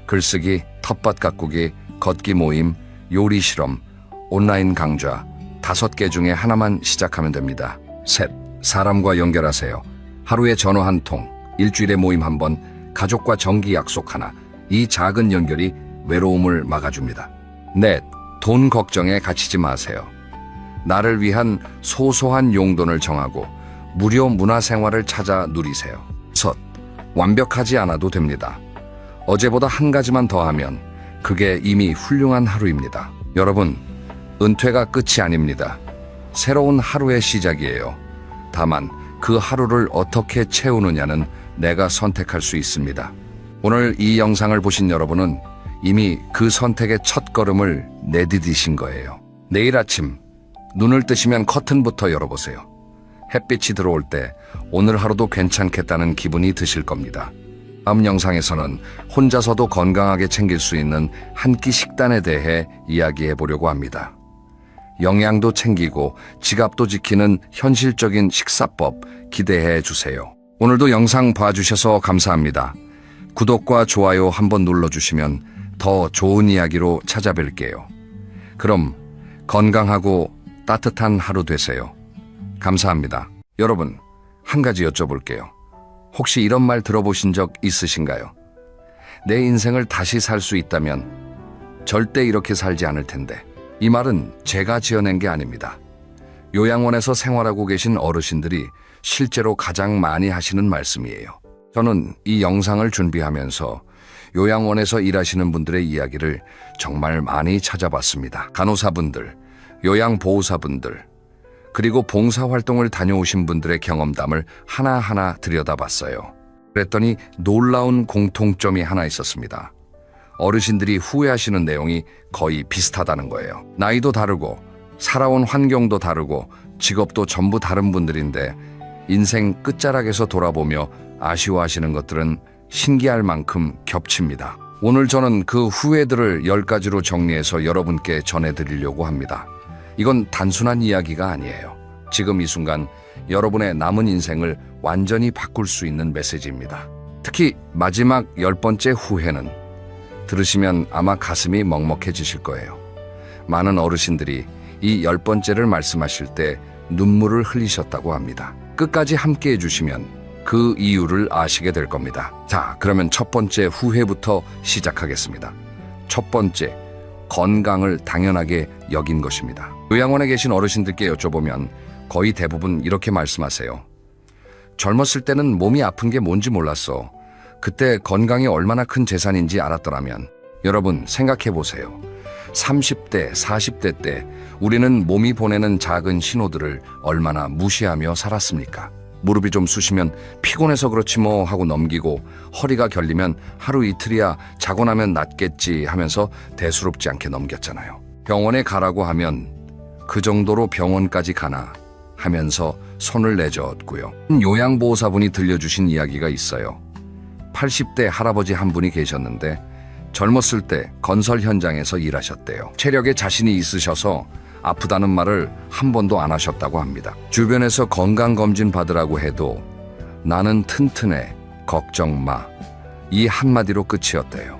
글쓰기, 텃밭 가꾸기, 걷기 모임, 요리 실험, 온라인 강좌 5개 중에 하나만 시작하면 됩니다. 셋, 사람과 연결하세요. 하루에 전화 한 통, 일주일에 모임 한 번, 가족과 정기 약속 하나. 이 작은 연결이 외로움을 막아줍니다. 넷, 돈 걱정에 갇히지 마세요. 나를 위한 소소한 용돈을 정하고 무료 문화생활을 찾아 누리세요. 섯, 완벽하지 않아도 됩니다. 어제보다 한 가지만 더 하면 그게 이미 훌륭한 하루입니다. 여러분, 은퇴가 끝이 아닙니다. 새로운 하루의 시작이에요. 다만 그 하루를 어떻게 채우느냐는 내가 선택할 수 있습니다. 오늘 이 영상을 보신 여러분은 이미 그 선택의 첫걸음을 내디디신 거예요. 내일 아침 눈을 뜨시면 커튼부터 열어보세요. 햇빛이 들어올 때 오늘 하루도 괜찮겠다는 기분이 드실 겁니다. 다음 영상에서는 혼자서도 건강하게 챙길 수 있는 한 끼 식단에 대해 이야기해 보려고 합니다. 영양도 챙기고 지갑도 지키는 현실적인 식사법 기대해 주세요. 오늘도 영상 봐주셔서 감사합니다. 구독과 좋아요 한번 눌러주시면 더 좋은 이야기로 찾아뵐게요. 그럼 건강하고 따뜻한 하루 되세요. 감사합니다. 여러분, 한 가지 여쭤볼게요. 혹시 이런 말 들어보신 적 있으신가요? 내 인생을 다시 살 수 있다면 절대 이렇게 살지 않을 텐데. 이 말은 제가 지어낸 게 아닙니다. 요양원에서 생활하고 계신 어르신들이 실제로 가장 많이 하시는 말씀이에요. 저는 이 영상을 준비하면서 요양원에서 일하시는 분들의 이야기를 정말 많이 찾아봤습니다. 간호사분들, 요양보호사분들, 그리고 봉사활동을 다녀오신 분들의 경험담을 하나하나 들여다봤어요. 그랬더니 놀라운 공통점이 하나 있었습니다. 어르신들이 후회하시는 내용이 거의 비슷하다는 거예요. 나이도 다르고 살아온 환경도 다르고 직업도 전부 다른 분들인데 인생 끝자락에서 돌아보며 아쉬워하시는 것들은 신기할 만큼 겹칩니다. 오늘 저는 그 후회들을 10가지로 정리해서 여러분께 전해드리려고 합니다. 이건 단순한 이야기가 아니에요. 지금 이 순간 여러분의 남은 인생을 완전히 바꿀 수 있는 메시지입니다. 특히 마지막 10번째 후회는 들으시면 아마 가슴이 먹먹해지실 거예요. 많은 어르신들이 이 10번째를 말씀하실 때 눈물을 흘리셨다고 합니다. 끝까지 함께 해주시면 그 이유를 아시게 될 겁니다. 자, 그러면 첫 번째 후회부터 시작하겠습니다. 첫 번째, 건강을 당연하게 여긴 것입니다. 요양원에 계신 어르신들께 여쭤보면 거의 대부분 이렇게 말씀하세요. 젊었을 때는 몸이 아픈 게 뭔지 몰랐어. 그때 건강이 얼마나 큰 재산인지 알았더라면. 여러분 생각해 보세요. 30대, 40대 때 우리는 몸이 보내는 작은 신호들을 얼마나 무시하며 살았습니까? 무릎이 좀 쑤시면 피곤해서 그렇지 뭐 하고 넘기고, 허리가 결리면 하루 이틀이야 자고 나면 낫겠지 하면서 대수롭지 않게 넘겼잖아요. 병원에 가라고 하면 그 정도로 병원까지 가나 하면서 손을 내저었고요. 요양보호사분이 들려주신 이야기가 있어요. 80대 할아버지 한 분이 계셨는데 젊었을 때 건설 현장에서 일하셨대요. 체력에 자신이 있으셔서 아프다는 말을 한 번도 안 하셨다고 합니다. 주변에서 건강검진 받으라고 해도 나는 튼튼해, 걱정 마, 이 한마디로 끝이었대요.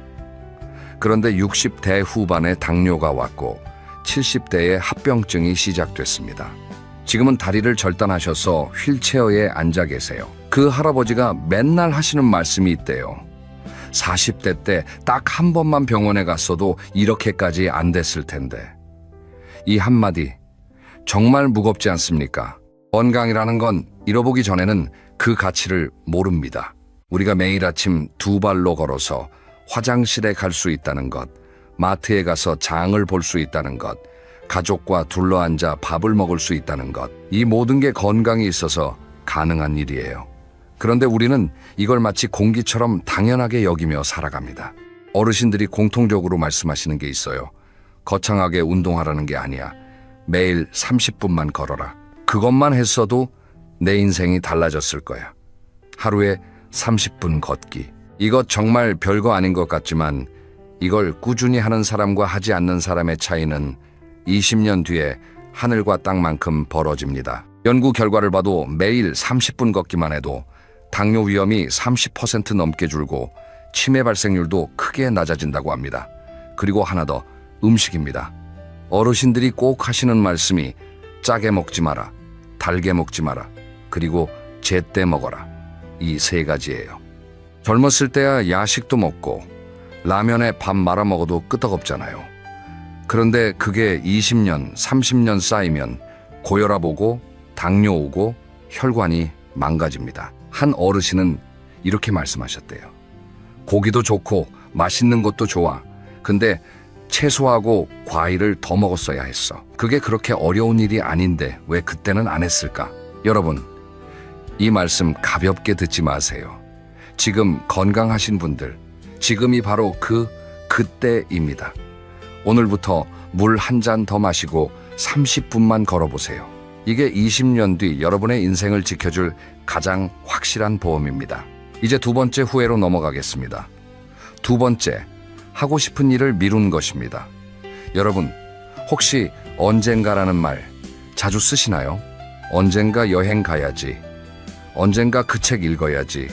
그런데 60대 후반에 당뇨가 왔고 70대에 합병증이 시작됐습니다. 지금은 다리를 절단하셔서 휠체어에 앉아 계세요. 그 할아버지가 맨날 하시는 말씀이 있대요. 40대 때 딱 한 번만 병원에 갔어도 이렇게까지 안 됐을 텐데. 이 한마디 정말 무겁지 않습니까? 건강이라는 건 잃어보기 전에는 그 가치를 모릅니다. 우리가 매일 아침 두 발로 걸어서 화장실에 갈 수 있다는 것, 마트에 가서 장을 볼 수 있다는 것, 가족과 둘러앉아 밥을 먹을 수 있다는 것, 이 모든 게 건강이 있어서 가능한 일이에요. 그런데 우리는 이걸 마치 공기처럼 당연하게 여기며 살아갑니다. 어르신들이 공통적으로 말씀하시는 게 있어요. 거창하게 운동하라는 게 아니야. 매일 30분만 걸어라. 그것만 했어도 내 인생이 달라졌을 거야. 하루에 30분 걷기. 이것 정말 별거 아닌 것 같지만 이걸 꾸준히 하는 사람과 하지 않는 사람의 차이는 20년 뒤에 하늘과 땅만큼 벌어집니다. 연구 결과를 봐도 매일 30분 걷기만 해도 당뇨 위험이 30% 넘게 줄고 치매 발생률도 크게 낮아진다고 합니다. 그리고 하나 더, 음식입니다. 어르신들이 꼭 하시는 말씀이 짜게 먹지 마라, 달게 먹지 마라, 그리고 제때 먹어라. 이 세 가지예요. 젊었을 때야 야식도 먹고 라면에 밥 말아 먹어도 끄떡없잖아요. 그런데 그게 20년, 30년 쌓이면 고혈압 오고 당뇨 오고 혈관이 망가집니다. 한 어르신은 이렇게 말씀하셨대요. 고기도 좋고 맛있는 것도 좋아. 근데 채소하고 과일을 더 먹었어야 했어. 그게 그렇게 어려운 일이 아닌데 왜 그때는 안 했을까? 여러분, 이 말씀 가볍게 듣지 마세요. 지금 건강하신 분들, 지금이 바로 그때입니다. 오늘부터 물 한 잔 더 마시고 30분만 걸어보세요. 이게 20년 뒤 여러분의 인생을 지켜줄 가장 확실한 보험입니다. 이제 두 번째 후회로 넘어가겠습니다. 두 번째, 하고 싶은 일을 미룬 것입니다. 여러분, 혹시 언젠가라는 말 자주 쓰시나요? 언젠가 여행 가야지. 언젠가 그 책 읽어야지.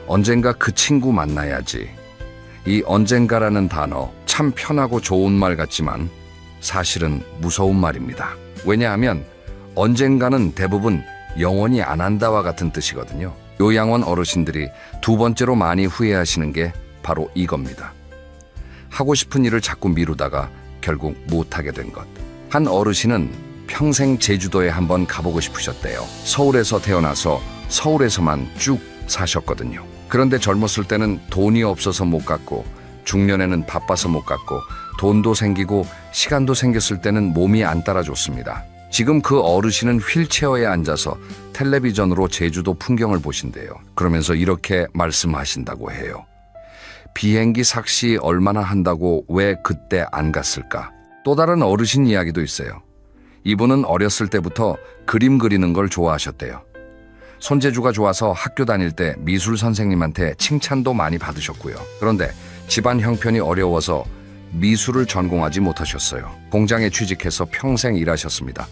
언젠가 그 친구 만나야지. 이 언젠가라는 단어 참 편하고 좋은 말 같지만 사실은 무서운 말입니다. 왜냐하면 언젠가는 대부분 영원히 안 한다와 같은 뜻이거든요. 요양원 어르신들이 두 번째로 많이 후회하시는 게 바로 이겁니다. 하고 싶은 일을 자꾸 미루다가 결국 못하게 된 것. 한 어르신은 평생 제주도에 한번 가보고 싶으셨대요. 서울에서 태어나서 서울에서만 쭉 사셨거든요. 그런데 젊었을 때는 돈이 없어서 못 갔고, 중년에는 바빠서 못 갔고, 돈도 생기고 시간도 생겼을 때는 몸이 안 따라줬습니다. 지금 그 어르신은 휠체어에 앉아서 텔레비전으로 제주도 풍경을 보신대요. 그러면서 이렇게 말씀하신다고 해요. 비행기 삭시 얼마나 한다고 왜 그때 안 갔을까? 또 다른 어르신 이야기도 있어요. 이분은 어렸을 때부터 그림 그리는 걸 좋아하셨대요. 손재주가 좋아서 학교 다닐 때 미술 선생님한테 칭찬도 많이 받으셨고요. 그런데 집안 형편이 어려워서 미술을 전공하지 못하셨어요. 공장에 취직해서 평생 일하셨습니다.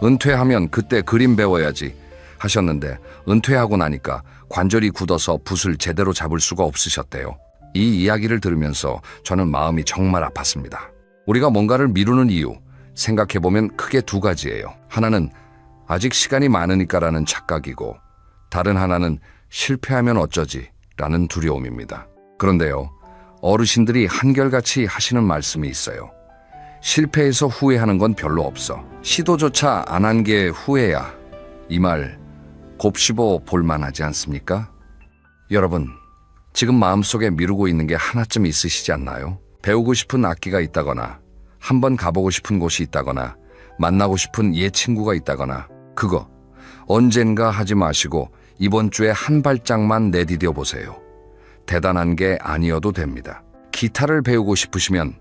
은퇴하면 그때 그림 배워야지 하셨는데 은퇴하고 나니까 관절이 굳어서 붓을 제대로 잡을 수가 없으셨대요. 이 이야기를 들으면서 저는 마음이 정말 아팠습니다. 우리가 뭔가를 미루는 이유, 생각해보면 크게 두 가지예요. 하나는 아직 시간이 많으니까라는 착각이고, 다른 하나는 실패하면 어쩌지 라는 두려움입니다. 그런데요, 어르신들이 한결같이 하시는 말씀이 있어요. 실패해서 후회하는 건 별로 없어. 시도조차 안 한 게 후회야. 이 말 곱씹어 볼만하지 않습니까? 여러분, 지금 마음속에 미루고 있는 게 하나쯤 있으시지 않나요? 배우고 싶은 악기가 있다거나, 한번 가보고 싶은 곳이 있다거나 만나고 싶은 옛 친구가 있다거나 그거 언젠가 하지 마시고 이번 주에 한 발짝만 내디뎌 보세요. 대단한 게 아니어도 됩니다. 기타를 배우고 싶으시면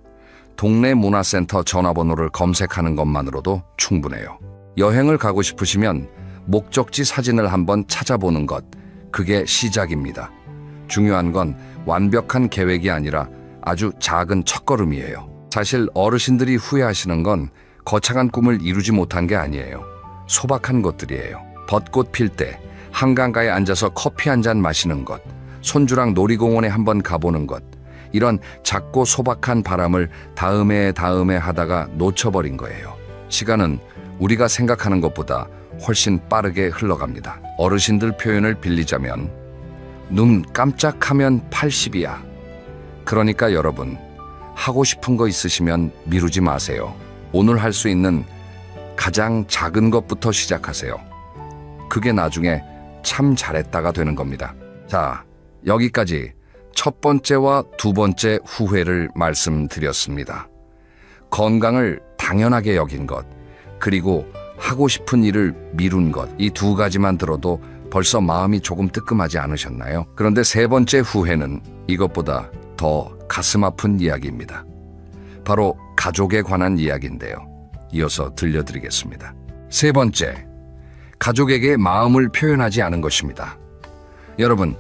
동네 문화센터 전화번호를 검색하는 것만으로도 충분해요. 여행을 가고 싶으시면 목적지 사진을 한번 찾아보는 것, 그게 시작입니다. 중요한 건 완벽한 계획이 아니라 아주 작은 첫걸음이에요. 사실 어르신들이 후회하시는 건 거창한 꿈을 이루지 못한 게 아니에요. 소박한 것들이에요. 벚꽃 필 때 한강가에 앉아서 커피 한 잔 마시는 것, 손주랑 놀이공원에 한번 가보는 것, 이런 작고 소박한 바람을 다음에 하다가 놓쳐버린 거예요. 시간은 우리가 생각하는 것보다 훨씬 빠르게 흘러갑니다. 어르신들 표현을 빌리자면 눈 깜짝하면 80이야. 그러니까 여러분, 하고 싶은 거 있으시면 미루지 마세요. 오늘 할 수 있는 가장 작은 것부터 시작하세요. 그게 나중에 참 잘했다가 되는 겁니다. 자, 여기까지 첫 번째와 두 번째 후회를 말씀드렸습니다. 건강을 당연하게 여긴 것, 그리고 하고 싶은 일을 미룬 것, 이 두 가지만 들어도 벌써 마음이 조금 뜨끔하지 않으셨나요? 그런데 세 번째 후회는 이것보다 더 가슴 아픈 이야기입니다. 바로 가족에 관한 이야기인데요. 이어서 들려드리겠습니다. 세 번째, 가족에게 마음을 표현하지 않은 것입니다. 여러분,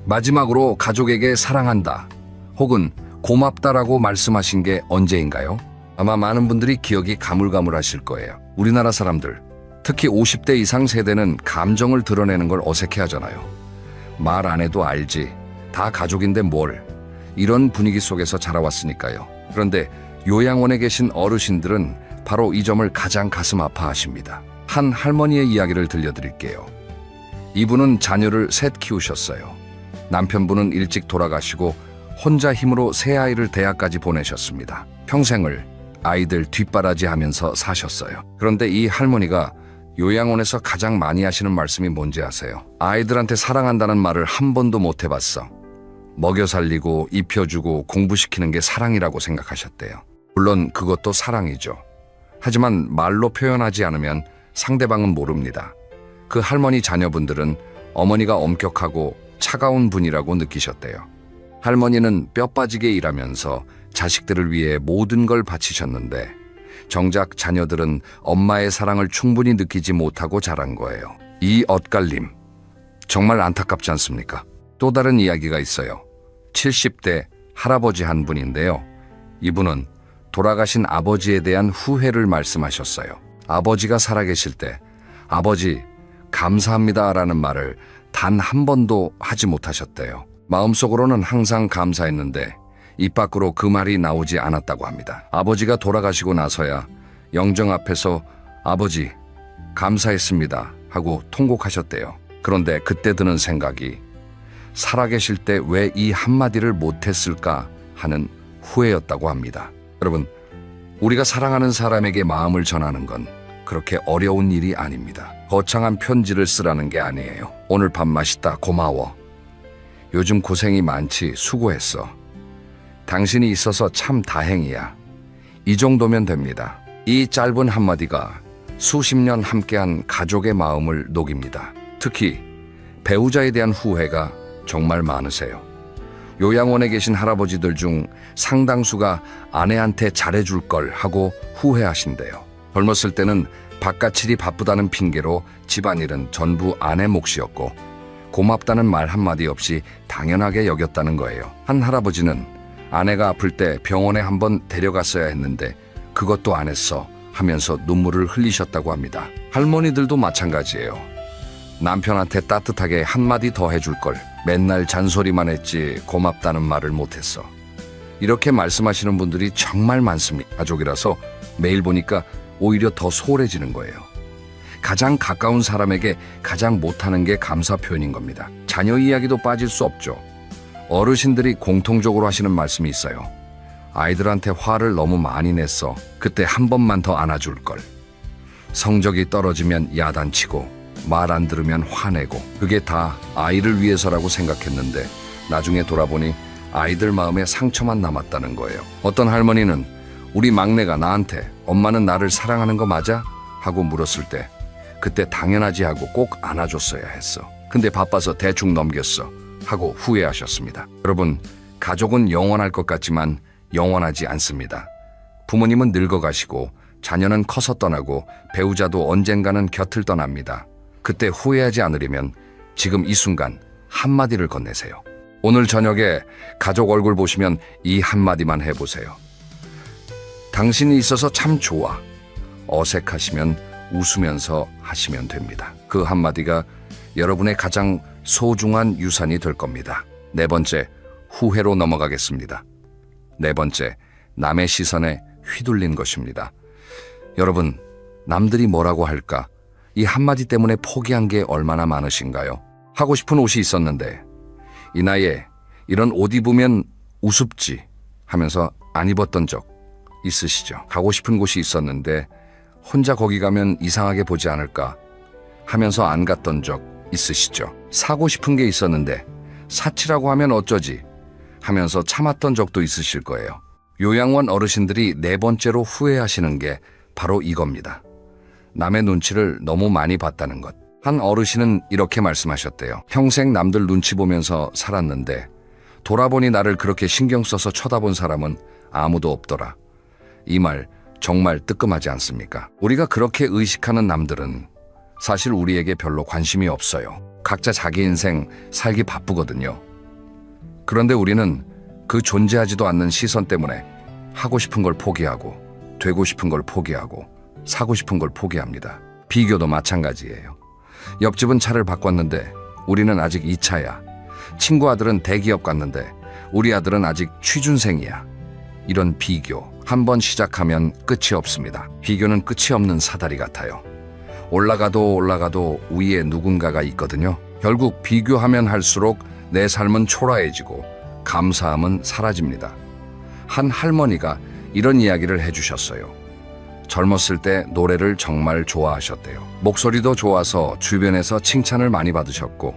마지막으로 가족에게 사랑한다 혹은 고맙다라고 말씀하신 게 언제인가요? 아마 많은 분들이 기억이 가물가물하실 거예요. 우리나라 사람들, 특히 50대 이상 세대는 감정을 드러내는 걸 어색해하잖아요. 말 안 해도 알지, 다 가족인데 뭘, 이런 분위기 속에서 자라왔으니까요. 그런데 요양원에 계신 어르신들은 바로 이 점을 가장 가슴 아파하십니다. 한 할머니의 이야기를 들려드릴게요. 이분은 자녀를 셋 키우셨어요. 남편분은 일찍 돌아가시고 혼자 힘으로 세 아이를 대학까지 보내셨습니다. 평생을 아이들 뒷바라지하면서 사셨어요. 그런데 이 할머니가 요양원에서 가장 많이 하시는 말씀이 뭔지 아세요? 아이들한테 사랑한다는 말을 한 번도 못 해봤어. 먹여 살리고 입혀주고 공부시키는 게 사랑이라고 생각하셨대요. 물론 그것도 사랑이죠. 하지만 말로 표현하지 않으면 상대방은 모릅니다. 그 할머니 자녀분들은 어머니가 엄격하고 차가운 분이라고 느끼셨대요. 할머니는 뼈 빠지게 일하면서 자식들을 위해 모든 걸 바치셨는데 정작 자녀들은 엄마의 사랑을 충분히 느끼지 못하고 자란 거예요. 이 엇갈림, 정말 안타깝지 않습니까? 또 다른 이야기가 있어요. 70대 할아버지 한 분인데요. 이분은 돌아가신 아버지에 대한 후회를 말씀하셨어요. 아버지가 살아계실 때 아버지 감사합니다라는 말을 단 한 번도 하지 못하셨대요. 마음속으로는 항상 감사했는데 입 밖으로 그 말이 나오지 않았다고 합니다. 아버지가 돌아가시고 나서야 영정 앞에서 아버지 감사했습니다 하고 통곡하셨대요. 그런데 그때 드는 생각이 살아계실 때 왜 이 한마디를 못했을까 하는 후회였다고 합니다. 여러분, 우리가 사랑하는 사람에게 마음을 전하는 건 그렇게 어려운 일이 아닙니다. 거창한 편지를 쓰라는 게 아니에요. 오늘 밥 맛있다, 고마워. 요즘 고생이 많지, 수고했어. 당신이 있어서 참 다행이야. 이 정도면 됩니다. 이 짧은 한마디가 수십 년 함께한 가족의 마음을 녹입니다. 특히 배우자에 대한 후회가 정말 많으세요. 요양원에 계신 할아버지들 중 상당수가 아내한테 잘해줄 걸 하고 후회하신대요. 젊었을 때는 바깥일이 바쁘다는 핑계로 집안일은 전부 아내 몫이었고 고맙다는 말 한마디 없이 당연하게 여겼다는 거예요. 한 할아버지는 아내가 아플 때 병원에 한번 데려갔어야 했는데 그것도 안 했어 하면서 눈물을 흘리셨다고 합니다. 할머니들도 마찬가지예요. 남편한테 따뜻하게 한마디 더 해줄 걸, 맨날 잔소리만 했지 고맙다는 말을 못했어. 이렇게 말씀하시는 분들이 정말 많습니다. 가족이라서 매일 보니까 오히려 더 소홀해지는 거예요. 가장 가까운 사람에게 가장 못하는 게 감사 표현인 겁니다. 자녀 이야기도 빠질 수 없죠. 어르신들이 공통적으로 하시는 말씀이 있어요. 아이들한테 화를 너무 많이 냈어. 그때 한 번만 더 안아줄 걸. 성적이 떨어지면 야단치고 말 안 들으면 화내고, 그게 다 아이를 위해서라고 생각했는데 나중에 돌아보니 아이들 마음에 상처만 남았다는 거예요. 어떤 할머니는 우리 막내가 나한테 엄마는 나를 사랑하는 거 맞아? 하고 물었을 때 그때 당연하지 하고 꼭 안아줬어야 했어. 근데 바빠서 대충 넘겼어 하고 후회하셨습니다. 여러분, 가족은 영원할 것 같지만 영원하지 않습니다. 부모님은 늙어가시고 자녀는 커서 떠나고 배우자도 언젠가는 곁을 떠납니다. 그때 후회하지 않으려면 지금 이 순간 한마디를 건네세요. 오늘 저녁에 가족 얼굴 보시면 이 한마디만 해보세요. 당신이 있어서 참 좋아. 어색하시면 웃으면서 하시면 됩니다. 그 한마디가 여러분의 가장 소중한 유산이 될 겁니다. 네 번째, 후회로 넘어가겠습니다. 네 번째, 남의 시선에 휘둘린 것입니다. 여러분, 남들이 뭐라고 할까? 이 한마디 때문에 포기한 게 얼마나 많으신가요? 하고 싶은 옷이 있었는데 이 나이에 이런 옷 입으면 우습지 하면서 안 입었던 적 있으시죠? 가고 싶은 곳이 있었는데 혼자 거기 가면 이상하게 보지 않을까 하면서 안 갔던 적 있으시죠? 사고 싶은 게 있었는데 사치라고 하면 어쩌지 하면서 참았던 적도 있으실 거예요. 요양원 어르신들이 네 번째로 후회하시는 게 바로 이겁니다. 남의 눈치를 너무 많이 봤다는 것. 한 어르신은 이렇게 말씀하셨대요. 평생 남들 눈치 보면서 살았는데 돌아보니 나를 그렇게 신경 써서 쳐다본 사람은 아무도 없더라. 이 말 정말 뜨끔하지 않습니까? 우리가 그렇게 의식하는 남들은 사실 우리에게 별로 관심이 없어요. 각자 자기 인생 살기 바쁘거든요. 그런데 우리는 그 존재하지도 않는 시선 때문에 하고 싶은 걸 포기하고 되고 싶은 걸 포기하고 사고 싶은 걸 포기합니다. 비교도 마찬가지예요. 옆집은 차를 바꿨는데 우리는 아직 2차야. 친구 아들은 대기업 갔는데 우리 아들은 아직 취준생이야. 이런 비교 한 번 시작하면 끝이 없습니다. 비교는 끝이 없는 사다리 같아요. 올라가도 위에 누군가가 있거든요. 결국 비교하면 할수록 내 삶은 초라해지고 감사함은 사라집니다. 한 할머니가 이런 이야기를 해주셨어요. 젊었을 때 노래를 정말 좋아하셨대요. 목소리도 좋아서 주변에서 칭찬을 많이 받으셨고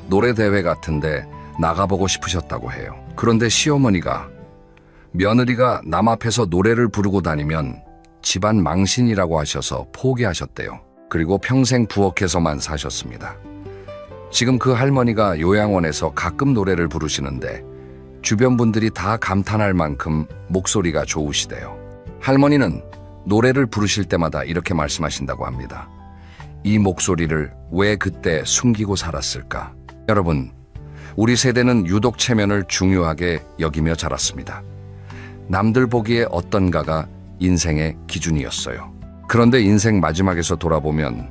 노래 대회 같은데 나가보고 싶으셨다고 해요. 그런데 시어머니가 며느리가 남 앞에서 노래를 부르고 다니면 집안 망신이라고 하셔서 포기하셨대요. 그리고 평생 부엌에서만 사셨습니다. 지금 그 할머니가 요양원에서 가끔 노래를 부르시는데 주변 분들이 다 감탄할 만큼 목소리가 좋으시대요. 할머니는 노래를 부르실 때마다 이렇게 말씀하신다고 합니다. 이 목소리를 왜 그때 숨기고 살았을까? 여러분, 우리 세대는 유독 체면을 중요하게 여기며 자랐습니다. 남들 보기에 어떤가가 인생의 기준이었어요. 그런데 인생 마지막에서 돌아보면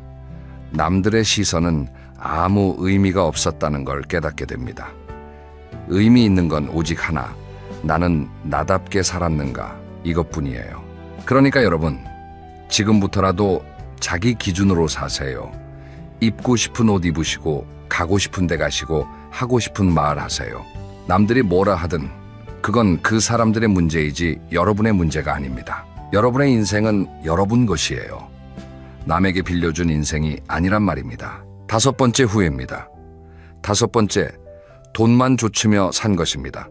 남들의 시선은 아무 의미가 없었다는 걸 깨닫게 됩니다. 의미 있는 건 오직 하나, 나는 나답게 살았는가 이것뿐이에요. 그러니까 여러분, 지금부터라도 자기 기준으로 사세요. 입고 싶은 옷 입으시고 가고 싶은 데 가시고 하고 싶은 말 하세요. 남들이 뭐라 하든 그건 그 사람들의 문제이지 여러분의 문제가 아닙니다. 여러분의 인생은 여러분 것이에요. 남에게 빌려준 인생이 아니란 말입니다. 다섯 번째 후회입니다. 다섯 번째, 돈만 좇으며 산 것입니다.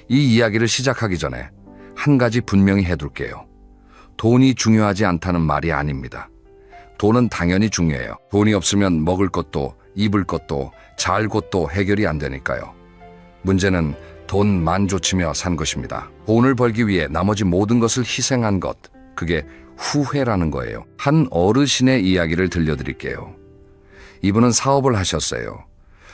이 이야기를 시작하기 전에 한 가지 분명히 해둘게요. 돈이 중요하지 않다는 말이 아닙니다. 돈은 당연히 중요해요. 돈이 없으면 먹을 것도 입을 것도 잘 곳도 해결이 안 되니까요. 문제는 돈만 좇으며 산 것입니다. 돈을 벌기 위해 나머지 모든 것을 희생한 것, 그게 후회라는 거예요. 한 어르신의 이야기를 들려드릴게요. 이분은 사업을 하셨어요.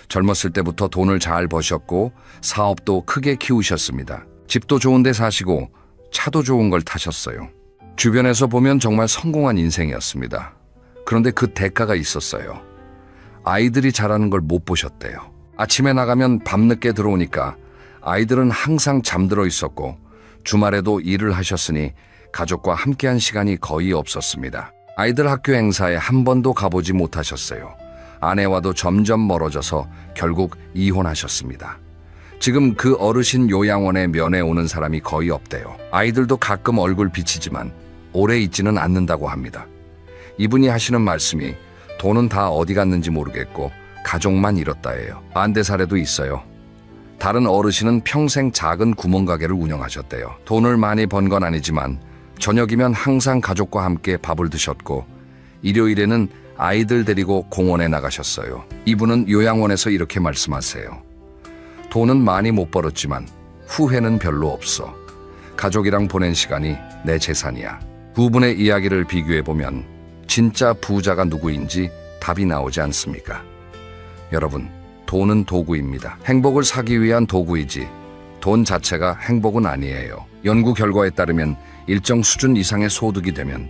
젊었을 때부터 돈을 잘 버셨고 사업도 크게 키우셨습니다. 집도 좋은 데 사시고 차도 좋은 걸 타셨어요. 주변에서 보면 정말 성공한 인생이었습니다. 그런데 그 대가가 있었어요. 아이들이 자라는 걸 못 보셨대요. 아침에 나가면 밤늦게 들어오니까 아이들은 항상 잠들어 있었고 주말에도 일을 하셨으니 가족과 함께한 시간이 거의 없었습니다. 아이들 학교 행사에 한 번도 가보지 못하셨어요. 아내와도 점점 멀어져서 결국 이혼하셨습니다. 지금 그 어르신 요양원에 면회 오는 사람이 거의 없대요. 아이들도 가끔 얼굴 비치지만 오래 있지는 않는다고 합니다. 이분이 하시는 말씀이 돈은 다 어디 갔는지 모르겠고 가족만 잃었다예요. 반대 사례도 있어요. 다른 어르신은 평생 작은 구멍가게를 운영하셨대요. 돈을 많이 번 건 아니지만 저녁이면 항상 가족과 함께 밥을 드셨고 일요일에는 아이들 데리고 공원에 나가셨어요. 이분은 요양원에서 이렇게 말씀하세요. 돈은 많이 못 벌었지만 후회는 별로 없어. 가족이랑 보낸 시간이 내 재산이야. 두 분의 이야기를 비교해보면 진짜 부자가 누구인지 답이 나오지 않습니까? 여러분, 돈은 도구입니다. 행복을 사기 위한 도구이지 돈 자체가 행복은 아니에요. 연구 결과에 따르면 일정 수준 이상의 소득이 되면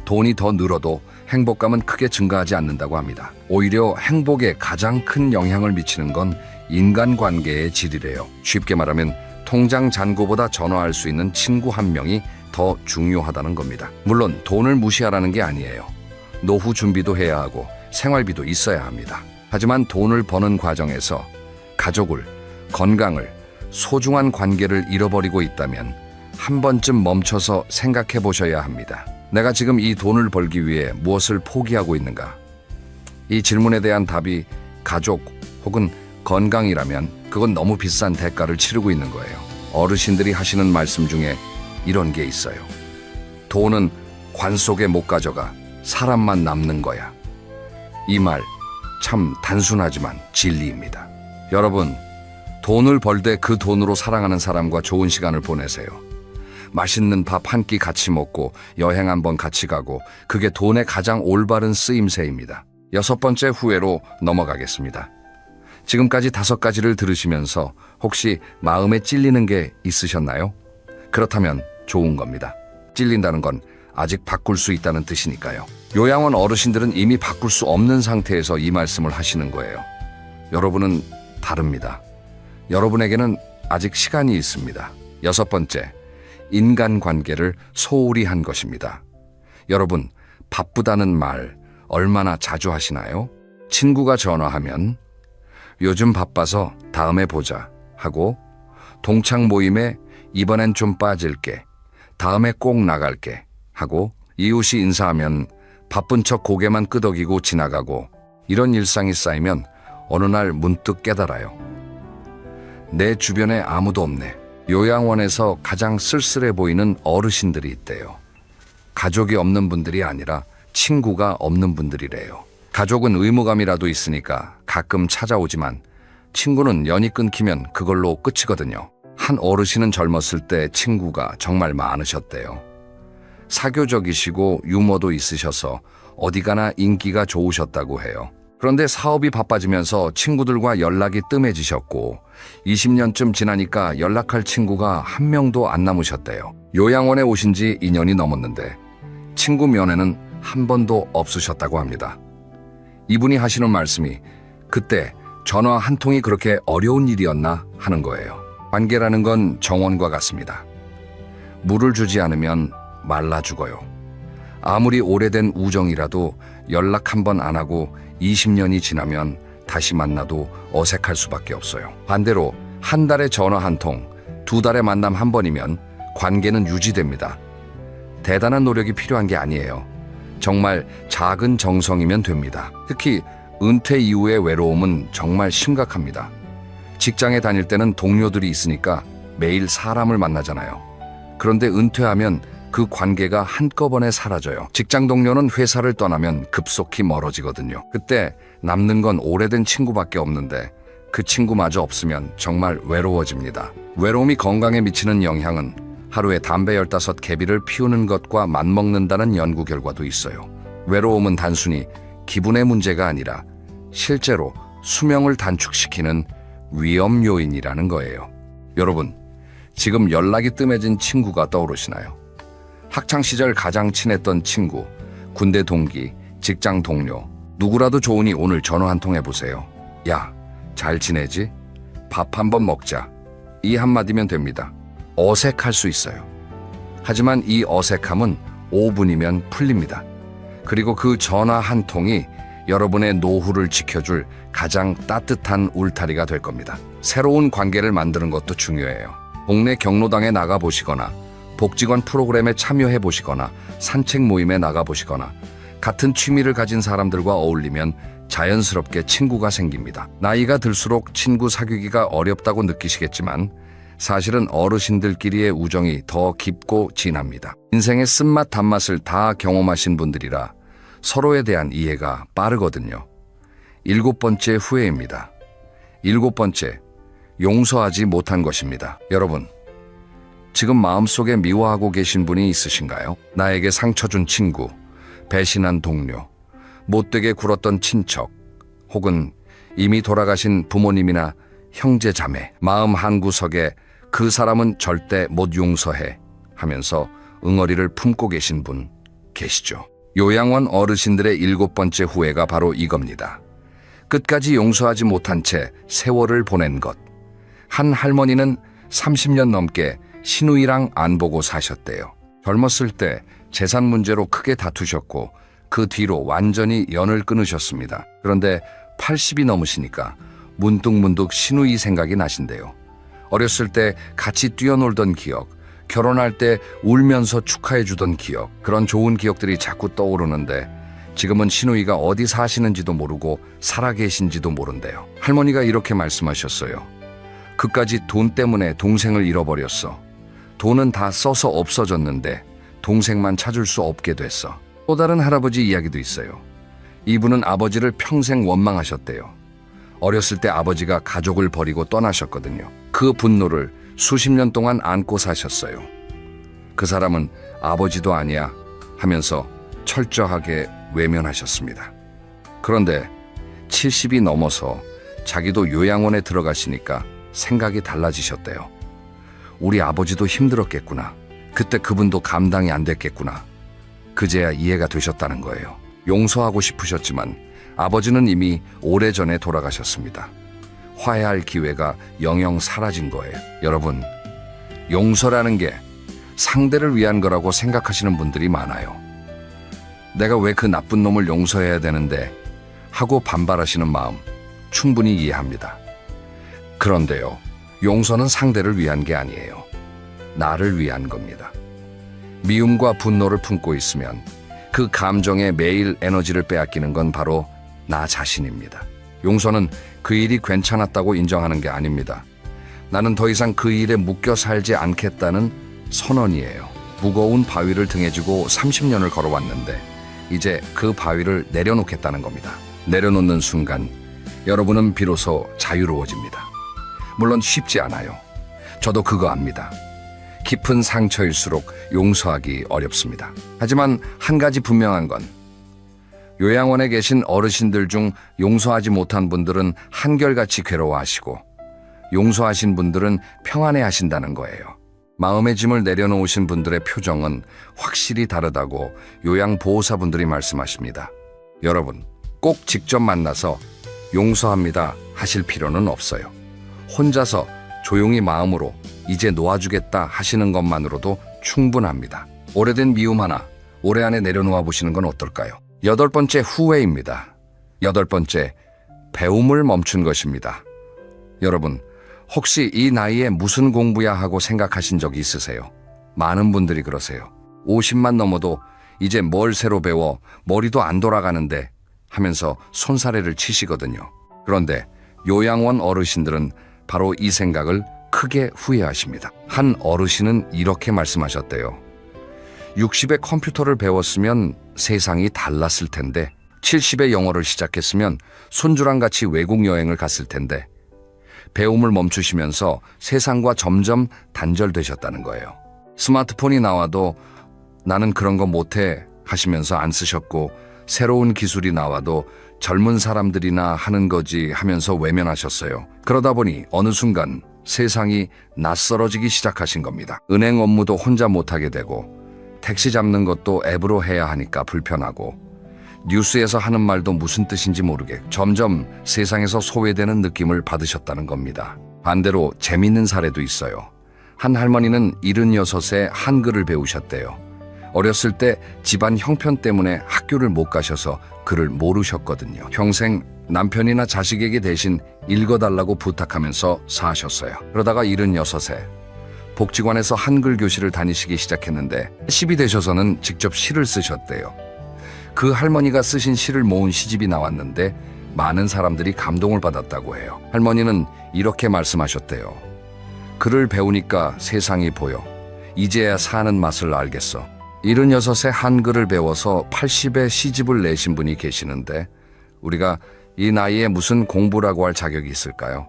돈이 더 늘어도 행복감은 크게 증가하지 않는다고 합니다. 오히려 행복에 가장 큰 영향을 미치는 건 인간관계의 질이래요. 쉽게 말하면 통장 잔고보다 전화할 수 있는 친구 한 명이 더 중요하다는 겁니다. 물론 돈을 무시하라는 게 아니에요. 노후 준비도 해야 하고 생활비도 있어야 합니다. 하지만 돈을 버는 과정에서 가족을, 건강을, 소중한 관계를 잃어버리고 있다면 한 번쯤 멈춰서 생각해 보셔야 합니다. 내가 지금 이 돈을 벌기 위해 무엇을 포기하고 있는가? 이 질문에 대한 답이 가족 혹은 건강이라면 그건 너무 비싼 대가를 치르고 있는 거예요. 어르신들이 하시는 말씀 중에 이런 게 있어요. 돈은 관 속에 못 가져가 사람만 남는 거야. 이 말 참 단순하지만 진리입니다. 여러분, 돈을 벌 때 그 돈으로 사랑하는 사람과 좋은 시간을 보내세요. 맛있는 밥 한 끼 같이 먹고 여행 한번 같이 가고 그게 돈의 가장 올바른 쓰임새입니다. 6번째 후회로 넘어가겠습니다. 지금까지 5가지를 들으시면서 혹시 마음에 찔리는 게 있으셨나요? 그렇다면 좋은 겁니다. 찔린다는 건 아직 바꿀 수 있다는 뜻이니까요. 요양원 어르신들은 이미 바꿀 수 없는 상태에서 이 말씀을 하시는 거예요. 여러분은 다릅니다. 여러분에게는 아직 시간이 있습니다. 6번째, 인간관계를 소홀히 한 것입니다. 여러분, 바쁘다는 말 얼마나 자주 하시나요? 친구가 전화하면 요즘 바빠서 다음에 보자 하고, 동창 모임에 이번엔 좀 빠질게, 다음에 꼭 나갈게 하고, 이웃이 인사하면 바쁜 척 고개만 끄덕이고 지나가고, 이런 일상이 쌓이면 어느 날 문득 깨달아요. 내 주변에 아무도 없네. 요양원에서 가장 쓸쓸해 보이는 어르신들이 있대요. 가족이 없는 분들이 아니라 친구가 없는 분들이래요. 가족은 의무감이라도 있으니까 가끔 찾아오지만 친구는 연이 끊기면 그걸로 끝이거든요. 한 어르신은 젊었을 때 친구가 정말 많으셨대요. 사교적이시고 유머도 있으셔서 어디 가나 인기가 좋으셨다고 해요. 그런데 사업이 바빠지면서 친구들과 연락이 뜸해지셨고 20년쯤 지나니까 연락할 친구가 한 명도 안 남으셨대요. 요양원에 오신 지 2년이 넘었는데 친구 면회는 한 번도 없으셨다고 합니다. 이분이 하시는 말씀이 그때 전화 한 통이 그렇게 어려운 일이었나 하는 거예요. 관계라는 건 정원과 같습니다. 물을 주지 않으면 말라 죽어요. 아무리 오래된 우정이라도 연락 한 번 안 하고 20년이 지나면 다시 만나도 어색할 수밖에 없어요. 반대로 한 달에 전화 한 통, 2달에 만남 한 번이면 관계는 유지됩니다. 대단한 노력이 필요한 게 아니에요. 정말 작은 정성이면 됩니다. 특히 은퇴 이후의 외로움은 정말 심각합니다. 직장에 다닐 때는 동료들이 있으니까 매일 사람을 만나잖아요. 그런데 은퇴하면 그 관계가 한꺼번에 사라져요. 직장 동료는 회사를 떠나면 급속히 멀어지거든요. 그때 남는 건 오래된 친구밖에 없는데 그 친구마저 없으면 정말 외로워집니다. 외로움이 건강에 미치는 영향은 하루에 담배 15개비를 피우는 것과 맞먹는다는 연구 결과도 있어요. 외로움은 단순히 기분의 문제가 아니라 실제로 수명을 단축시키는 위험 요인이라는 거예요. 여러분, 지금 연락이 뜸해진 친구가 떠오르시나요? 학창시절 가장 친했던 친구, 군대 동기, 직장 동료, 누구라도 좋으니 오늘 전화 한 통 해보세요. 야, 잘 지내지? 밥 한번 먹자. 이 한마디면 됩니다. 어색할 수 있어요. 하지만 이 어색함은 5분이면 풀립니다. 그리고 그 전화 한 통이 여러분의 노후를 지켜줄 가장 따뜻한 울타리가 될 겁니다. 새로운 관계를 만드는 것도 중요해요. 동네 경로당에 나가보시거나 복지관 프로그램에 참여해보시거나 산책 모임에 나가보시거나 같은 취미를 가진 사람들과 어울리면 자연스럽게 친구가 생깁니다. 나이가 들수록 친구 사귀기가 어렵다고 느끼시겠지만 사실은 어르신들끼리의 우정이 더 깊고 진합니다. 인생의 쓴맛 단맛을 다 경험하신 분들이라 서로에 대한 이해가 빠르거든요. 7번째 후회입니다. 7번째, 용서하지 못한 것입니다. 여러분, 지금 마음속에 미워하고 계신 분이 있으신가요? 나에게 상처 준 친구, 배신한 동료, 못되게 굴었던 친척, 혹은 이미 돌아가신 부모님이나 형제 자매, 마음 한구석에 그 사람은 절대 못 용서해 하면서 응어리를 품고 계신 분 계시죠? 요양원 어르신들의 7번째 후회가 바로 이겁니다. 끝까지 용서하지 못한 채 세월을 보낸 것. 한 할머니는 30년 넘게 시누이랑 안 보고 사셨대요. 젊었을 때 재산 문제로 크게 다투셨고 그 뒤로 완전히 연을 끊으셨습니다. 그런데 80이 넘으시니까 문득문득 시누이 생각이 나신대요. 어렸을 때 같이 뛰어놀던 기억, 결혼할 때 울면서 축하해주던 기억, 그런 좋은 기억들이 자꾸 떠오르는데 지금은 시누이가 어디 사시는지도 모르고 살아계신지도 모른대요. 할머니가 이렇게 말씀하셨어요. 그까지 돈 때문에 동생을 잃어버렸어. 돈은 다 써서 없어졌는데 동생만 찾을 수 없게 됐어. 또 다른 할아버지 이야기도 있어요. 이분은 아버지를 평생 원망하셨대요. 어렸을 때 아버지가 가족을 버리고 떠나셨거든요. 그 분노를 수십 년 동안 안고 사셨어요. 그 사람은 아버지도 아니야 하면서 철저하게 외면하셨습니다. 그런데 70이 넘어서 자기도 요양원에 들어가시니까 생각이 달라지셨대요. 우리 아버지도 힘들었겠구나. 그때 그분도 감당이 안 됐겠구나. 그제야 이해가 되셨다는 거예요. 용서하고 싶으셨지만 아버지는 이미 오래전에 돌아가셨습니다. 화해할 기회가 영영 사라진 거예요. 여러분, 용서라는 게 상대를 위한 거라고 생각하시는 분들이 많아요. 내가 왜 그 나쁜 놈을 용서해야 되는데 하고 반발하시는 마음 충분히 이해합니다. 그런데요, 용서는 상대를 위한 게 아니에요. 나를 위한 겁니다. 미움과 분노를 품고 있으면 그 감정에 매일 에너지를 빼앗기는 건 바로 나 자신입니다. 용서는 그 일이 괜찮았다고 인정하는 게 아닙니다. 나는 더 이상 그 일에 묶여 살지 않겠다는 선언이에요. 무거운 바위를 등에 지고 30년을 걸어왔는데 이제 그 바위를 내려놓겠다는 겁니다. 내려놓는 순간 여러분은 비로소 자유로워집니다. 물론 쉽지 않아요. 저도 그거 압니다. 깊은 상처일수록 용서하기 어렵습니다. 하지만 한 가지 분명한 건 요양원에 계신 어르신들 중 용서하지 못한 분들은 한결같이 괴로워하시고 용서하신 분들은 평안해 하신다는 거예요. 마음의 짐을 내려놓으신 분들의 표정은 확실히 다르다고 요양보호사분들이 말씀하십니다. 여러분, 꼭 직접 만나서 용서합니다 하실 필요는 없어요. 혼자서 조용히 마음으로 이제 놓아주겠다 하시는 것만으로도 충분합니다. 오래된 미움 하나 올해 안에 내려놓아 보시는 건 어떨까요? 8번째 후회입니다. 8번째, 배움을 멈춘 것입니다. 여러분, 혹시 이 나이에 무슨 공부야 하고 생각하신 적이 있으세요? 많은 분들이 그러세요. 50만 넘어도 이제 뭘 새로 배워 머리도 안 돌아가는데 하면서 손사래를 치시거든요. 그런데 요양원 어르신들은 바로 이 생각을 크게 후회하십니다. 한 어르신은 이렇게 말씀하셨대요. 60에 컴퓨터를 배웠으면 세상이 달랐을 텐데 70에 영어를 시작했으면 손주랑 같이 외국 여행을 갔을 텐데 배움을 멈추시면서 세상과 점점 단절되셨다는 거예요. 스마트폰이 나와도 나는 그런 거 못해 하시면서 안 쓰셨고 새로운 기술이 나와도 젊은 사람들이나 하는 거지 하면서 외면하셨어요. 그러다 보니 어느 순간 세상이 낯설어지기 시작하신 겁니다. 은행 업무도 혼자 못하게 되고 택시 잡는 것도 앱으로 해야 하니까 불편하고 뉴스에서 하는 말도 무슨 뜻인지 모르게 점점 세상에서 소외되는 느낌을 받으셨다는 겁니다. 반대로 재밌는 사례도 있어요. 한 할머니는 76에 한글을 배우셨대요. 어렸을 때 집안 형편 때문에 학교를 못 가셔서 글을 모르셨거든요. 평생 남편이나 자식에게 대신 읽어달라고 부탁하면서 사셨어요. 그러다가 76에 복지관에서 한글 교실을 다니시기 시작했는데 10이 되셔서는 직접 시를 쓰셨대요. 그 할머니가 쓰신 시를 모은 시집이 나왔는데 많은 사람들이 감동을 받았다고 해요. 할머니는 이렇게 말씀하셨대요. 글을 배우니까 세상이 보여. 이제야 사는 맛을 알겠어. 76에 한글을 배워서 80에 시집을 내신 분이 계시는데 우리가 이 나이에 무슨 공부라고 할 자격이 있을까요?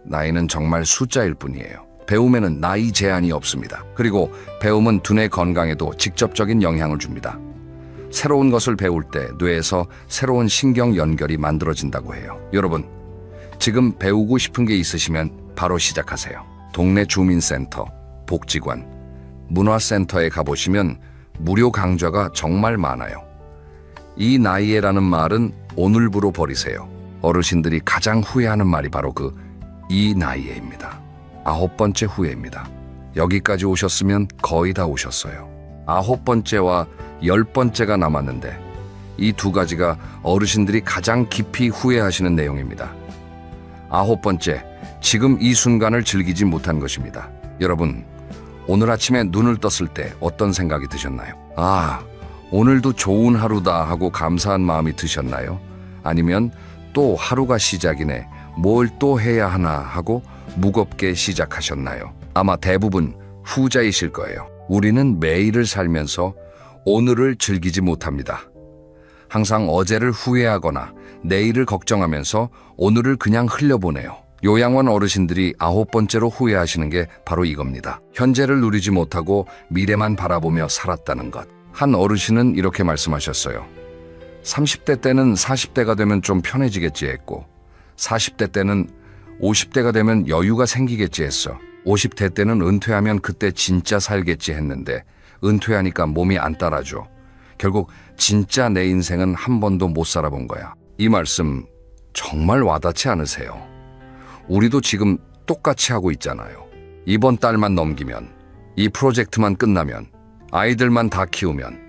나이는 정말 숫자일 뿐이에요. 배움에는 나이 제한이 없습니다. 그리고 배움은 두뇌 건강에도 직접적인 영향을 줍니다. 새로운 것을 배울 때 뇌에서 새로운 신경 연결이 만들어진다고 해요. 여러분, 지금 배우고 싶은 게 있으시면 바로 시작하세요. 동네 주민센터, 복지관, 문화센터에 가보시면 무료 강좌가 정말 많아요. 이 나이에라는 말은 오늘부로 버리세요. 어르신들이 가장 후회하는 말이 바로 이 나이에입니다. 9번째 후회입니다. 여기까지 오셨으면 거의 다 오셨어요. 9번째와 10번째가 남았는데 이 두 가지가 어르신들이 가장 깊이 후회하시는 내용입니다. 9번째, 지금 이 순간을 즐기지 못한 것입니다. 여러분, 오늘 아침에 눈을 떴을 때 어떤 생각이 드셨나요? 오늘도 좋은 하루다 하고 감사한 마음이 드셨나요? 아니면 또 하루가 시작이네, 뭘 또 해야 하나 하고 무겁게 시작하셨나요? 아마 대부분 후자이실 거예요. 우리는 매일을 살면서 오늘을 즐기지 못합니다. 항상 어제를 후회하거나 내일을 걱정하면서 오늘을 그냥 흘려보내요. 요양원 어르신들이 9번째로 후회하시는 게 바로 이겁니다. 현재를 누리지 못하고 미래만 바라보며 살았다는 것. 한 어르신은 이렇게 말씀하셨어요. 30대 때는 40대가 되면 좀 편해지겠지 했고 40대 때는 50대가 되면 여유가 생기겠지 했어. 50대 때는 은퇴하면 그때 진짜 살겠지 했는데 은퇴하니까 몸이 안 따라줘. 결국 진짜 내 인생은 한 번도 못 살아본 거야. 이 말씀 정말 와닿지 않으세요? 우리도 지금 똑같이 하고 있잖아요. 이번 달만 넘기면, 이 프로젝트만 끝나면, 아이들만 다 키우면,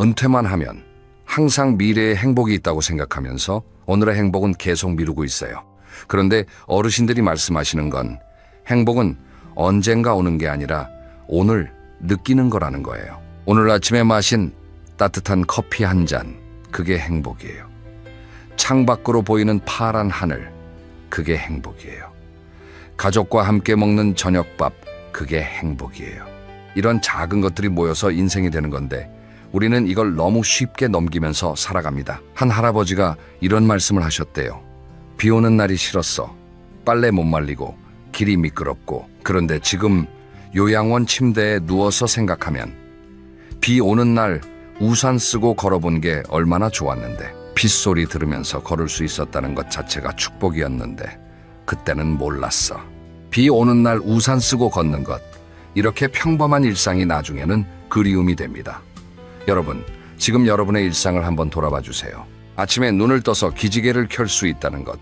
은퇴만 하면 항상 미래에 행복이 있다고 생각하면서 오늘의 행복은 계속 미루고 있어요. 그런데 어르신들이 말씀하시는 건 행복은 언젠가 오는 게 아니라 오늘 느끼는 거라는 거예요. 오늘 아침에 마신 따뜻한 커피 한 잔, 그게 행복이에요. 창밖으로 보이는 파란 하늘, 그게 행복이에요. 가족과 함께 먹는 저녁밥, 그게 행복이에요. 이런 작은 것들이 모여서 인생이 되는 건데 우리는 이걸 너무 쉽게 넘기면서 살아갑니다. 한 할아버지가 이런 말씀을 하셨대요. 비 오는 날이 싫었어. 빨래 못 말리고 길이 미끄럽고. 그런데 지금 요양원 침대에 누워서 생각하면 비 오는 날 우산 쓰고 걸어본 게 얼마나 좋았는데, 빗소리 들으면서 걸을 수 있었다는 것 자체가 축복이었는데 그때는 몰랐어. 비 오는 날 우산 쓰고 걷는 것, 이렇게 평범한 일상이 나중에는 그리움이 됩니다. 여러분, 지금 여러분의 일상을 한번 돌아봐 주세요. 아침에 눈을 떠서 기지개를 켤 수 있다는 것,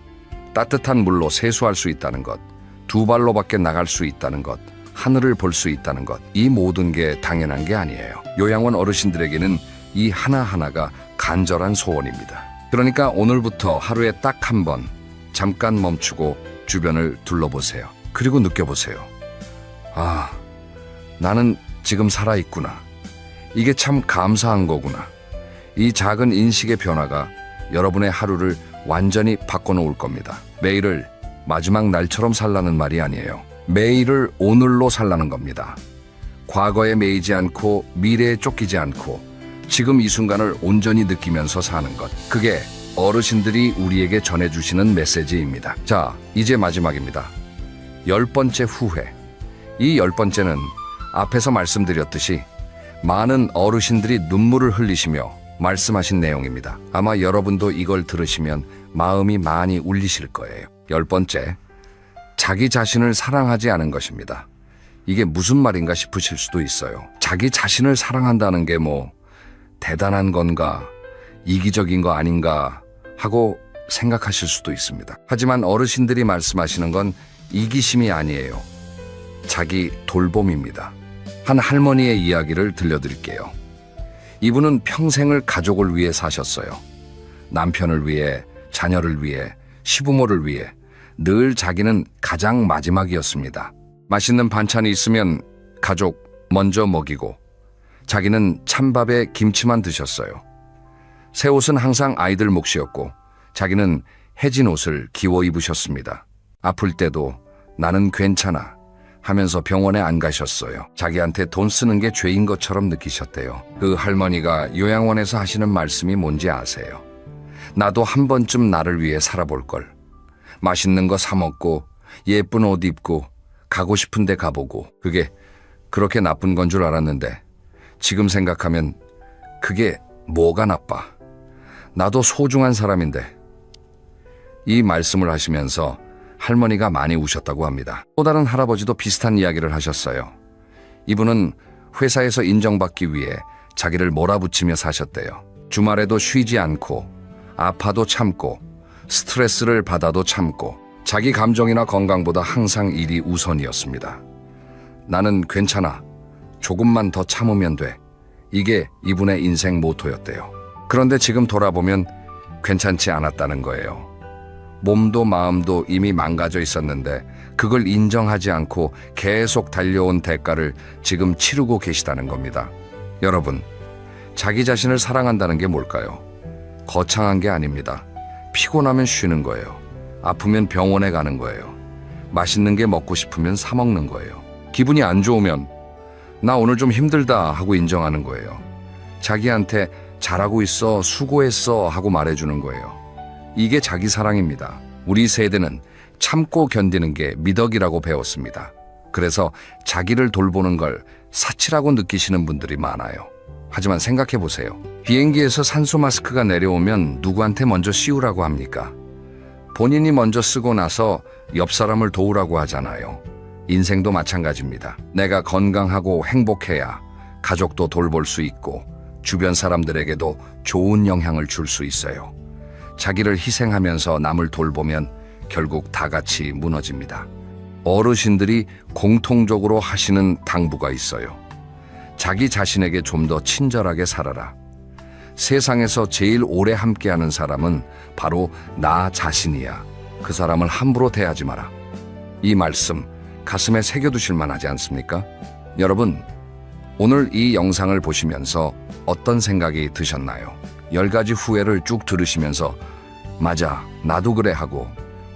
따뜻한 물로 세수할 수 있다는 것, 두 발로 밖에 나갈 수 있다는 것, 하늘을 볼 수 있다는 것, 이 모든 게 당연한 게 아니에요. 요양원 어르신들에게는 이 하나하나가 간절한 소원입니다. 그러니까 오늘부터 하루에 딱 한 번 잠깐 멈추고 주변을 둘러보세요. 그리고 느껴보세요. 나는 지금 살아있구나. 이게 참 감사한 거구나. 이 작은 인식의 변화가 여러분의 하루를 완전히 바꿔놓을 겁니다. 매일을 마지막 날처럼 살라는 말이 아니에요. 매일을 오늘로 살라는 겁니다. 과거에 매이지 않고 미래에 쫓기지 않고 지금 이 순간을 온전히 느끼면서 사는 것. 그게 어르신들이 우리에게 전해주시는 메시지입니다. 자, 이제 마지막입니다. 10번째 후회. 이 10번째는 앞에서 말씀드렸듯이 많은 어르신들이 눈물을 흘리시며 말씀하신 내용입니다. 아마 여러분도 이걸 들으시면 마음이 많이 울리실 거예요. 10번째, 자기 자신을 사랑하지 않은 것입니다. 이게 무슨 말인가 싶으실 수도 있어요. 자기 자신을 사랑한다는 게 대단한 건가, 이기적인 거 아닌가 하고 생각하실 수도 있습니다. 하지만 어르신들이 말씀하시는 건 이기심이 아니에요. 자기 돌봄입니다. 한 할머니의 이야기를 들려드릴게요. 이분은 평생을 가족을 위해 사셨어요. 남편을 위해, 자녀를 위해, 시부모를 위해 늘 자기는 가장 마지막이었습니다. 맛있는 반찬이 있으면 가족 먼저 먹이고 자기는 찬밥에 김치만 드셨어요. 새 옷은 항상 아이들 몫이었고 자기는 해진 옷을 기워 입으셨습니다. 아플 때도 나는 괜찮아 하면서 병원에 안 가셨어요. 자기한테 돈 쓰는 게 죄인 것처럼 느끼셨대요. 그 할머니가 요양원에서 하시는 말씀이 뭔지 아세요? 나도 한 번쯤 나를 위해 살아볼 걸. 맛있는 거 사 먹고 예쁜 옷 입고 가고 싶은 데 가보고. 그게 그렇게 나쁜 건 줄 알았는데 지금 생각하면 그게 뭐가 나빠. 나도 소중한 사람인데. 이 말씀을 하시면서 할머니가 많이 우셨다고 합니다. 또 다른 할아버지도 비슷한 이야기를 하셨어요. 이분은 회사에서 인정받기 위해 자기를 몰아붙이며 사셨대요. 주말에도 쉬지 않고 아파도 참고 스트레스를 받아도 참고 자기 감정이나 건강보다 항상 일이 우선이었습니다. 나는 괜찮아. 조금만 더 참으면 돼. 이게 이분의 인생 모토였대요. 그런데 지금 돌아보면 괜찮지 않았다는 거예요. 몸도 마음도 이미 망가져 있었는데 그걸 인정하지 않고 계속 달려온 대가를 지금 치르고 계시다는 겁니다. 여러분, 자기 자신을 사랑한다는 게 뭘까요? 거창한 게 아닙니다. 피곤하면 쉬는 거예요. 아프면 병원에 가는 거예요. 맛있는 게 먹고 싶으면 사 먹는 거예요. 기분이 안 좋으면 나 오늘 좀 힘들다 하고 인정하는 거예요. 자기한테 잘하고 있어, 수고했어 하고 말해주는 거예요. 이게 자기 사랑입니다. 우리 세대는 참고 견디는 게 미덕이라고 배웠습니다. 그래서 자기를 돌보는 걸 사치라고 느끼시는 분들이 많아요. 하지만 생각해 보세요. 비행기에서 산소 마스크가 내려오면 누구한테 먼저 씌우라고 합니까? 본인이 먼저 쓰고 나서 옆 사람을 도우라고 하잖아요. 인생도 마찬가지입니다. 내가 건강하고 행복해야 가족도 돌볼 수 있고 주변 사람들에게도 좋은 영향을 줄 수 있어요. 자기를 희생하면서 남을 돌보면 결국 다 같이 무너집니다. 어르신들이 공통적으로 하시는 당부가 있어요. 자기 자신에게 좀 더 친절하게 살아라. 세상에서 제일 오래 함께하는 사람은 바로 나 자신이야. 그 사람을 함부로 대하지 마라. 이 말씀 가슴에 새겨두실 만하지 않습니까? 여러분, 오늘 이 영상을 보시면서 어떤 생각이 드셨나요? 10가지 후회를 쭉 들으시면서 맞아, 나도 그래 하고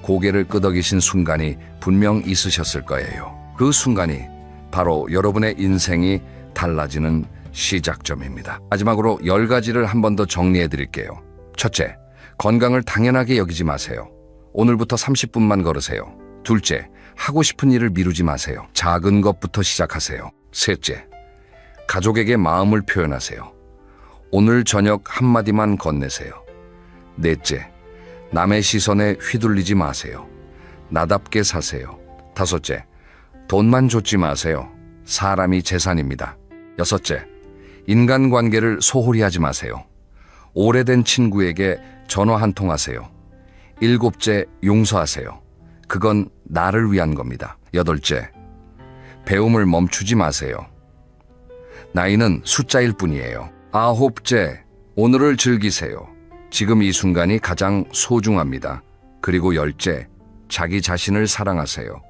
고개를 끄덕이신 순간이 분명 있으셨을 거예요. 그 순간이 바로 여러분의 인생이 달라지는 시작점입니다. 마지막으로 10가지를 한 번 더 정리해 드릴게요. 첫째, 건강을 당연하게 여기지 마세요. 오늘부터 30분만 걸으세요. 둘째, 하고 싶은 일을 미루지 마세요. 작은 것부터 시작하세요. 셋째, 가족에게 마음을 표현하세요. 오늘 저녁 한마디만 건네세요. 넷째, 남의 시선에 휘둘리지 마세요. 나답게 사세요. 다섯째, 돈만 좇지 마세요. 사람이 재산입니다. 여섯째, 인간관계를 소홀히 하지 마세요. 오래된 친구에게 전화 한 통 하세요. 일곱째, 용서하세요. 그건 나를 위한 겁니다. 여덟째, 배움을 멈추지 마세요. 나이는 숫자일 뿐이에요. 아홉째, 오늘을 즐기세요. 지금 이 순간이 가장 소중합니다. 그리고 열째, 자기 자신을 사랑하세요.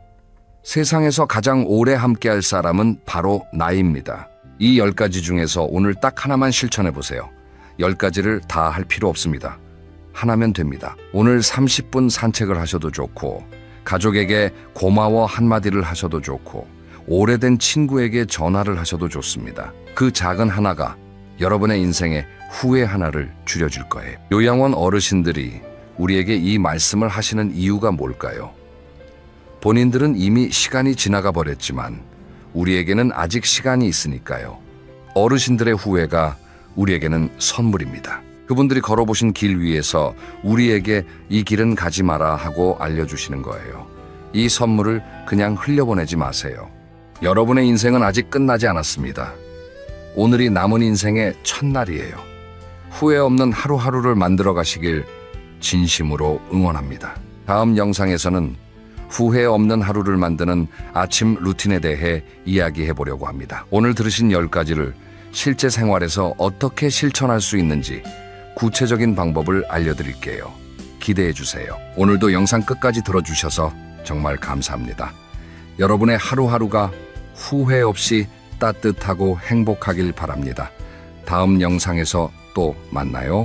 세상에서 가장 오래 함께할 사람은 바로 나입니다. 이 10가지 중에서 오늘 딱 하나만 실천해 보세요. 10가지를 다 할 필요 없습니다. 하나면 됩니다. 오늘 30분 산책을 하셔도 좋고, 가족에게 고마워 한마디를 하셔도 좋고, 오래된 친구에게 전화를 하셔도 좋습니다. 그 작은 하나가 여러분의 인생에 후회 하나를 줄여줄 거예요. 요양원 어르신들이 우리에게 이 말씀을 하시는 이유가 뭘까요? 본인들은 이미 시간이 지나가 버렸지만 우리에게는 아직 시간이 있으니까요. 어르신들의 후회가 우리에게는 선물입니다. 그분들이 걸어보신 길 위에서 우리에게 이 길은 가지 마라 하고 알려주시는 거예요. 이 선물을 그냥 흘려보내지 마세요. 여러분의 인생은 아직 끝나지 않았습니다. 오늘이 남은 인생의 첫날이에요. 후회 없는 하루하루를 만들어 가시길 진심으로 응원합니다. 다음 영상에서는 후회 없는 하루를 만드는 아침 루틴에 대해 이야기해 보려고 합니다. 오늘 들으신 10가지를 실제 생활에서 어떻게 실천할 수 있는지 구체적인 방법을 알려드릴게요. 기대해 주세요. 오늘도 영상 끝까지 들어주셔서 정말 감사합니다. 여러분의 하루하루가 후회 없이 따뜻하고 행복하길 바랍니다. 다음 영상에서 또 만나요.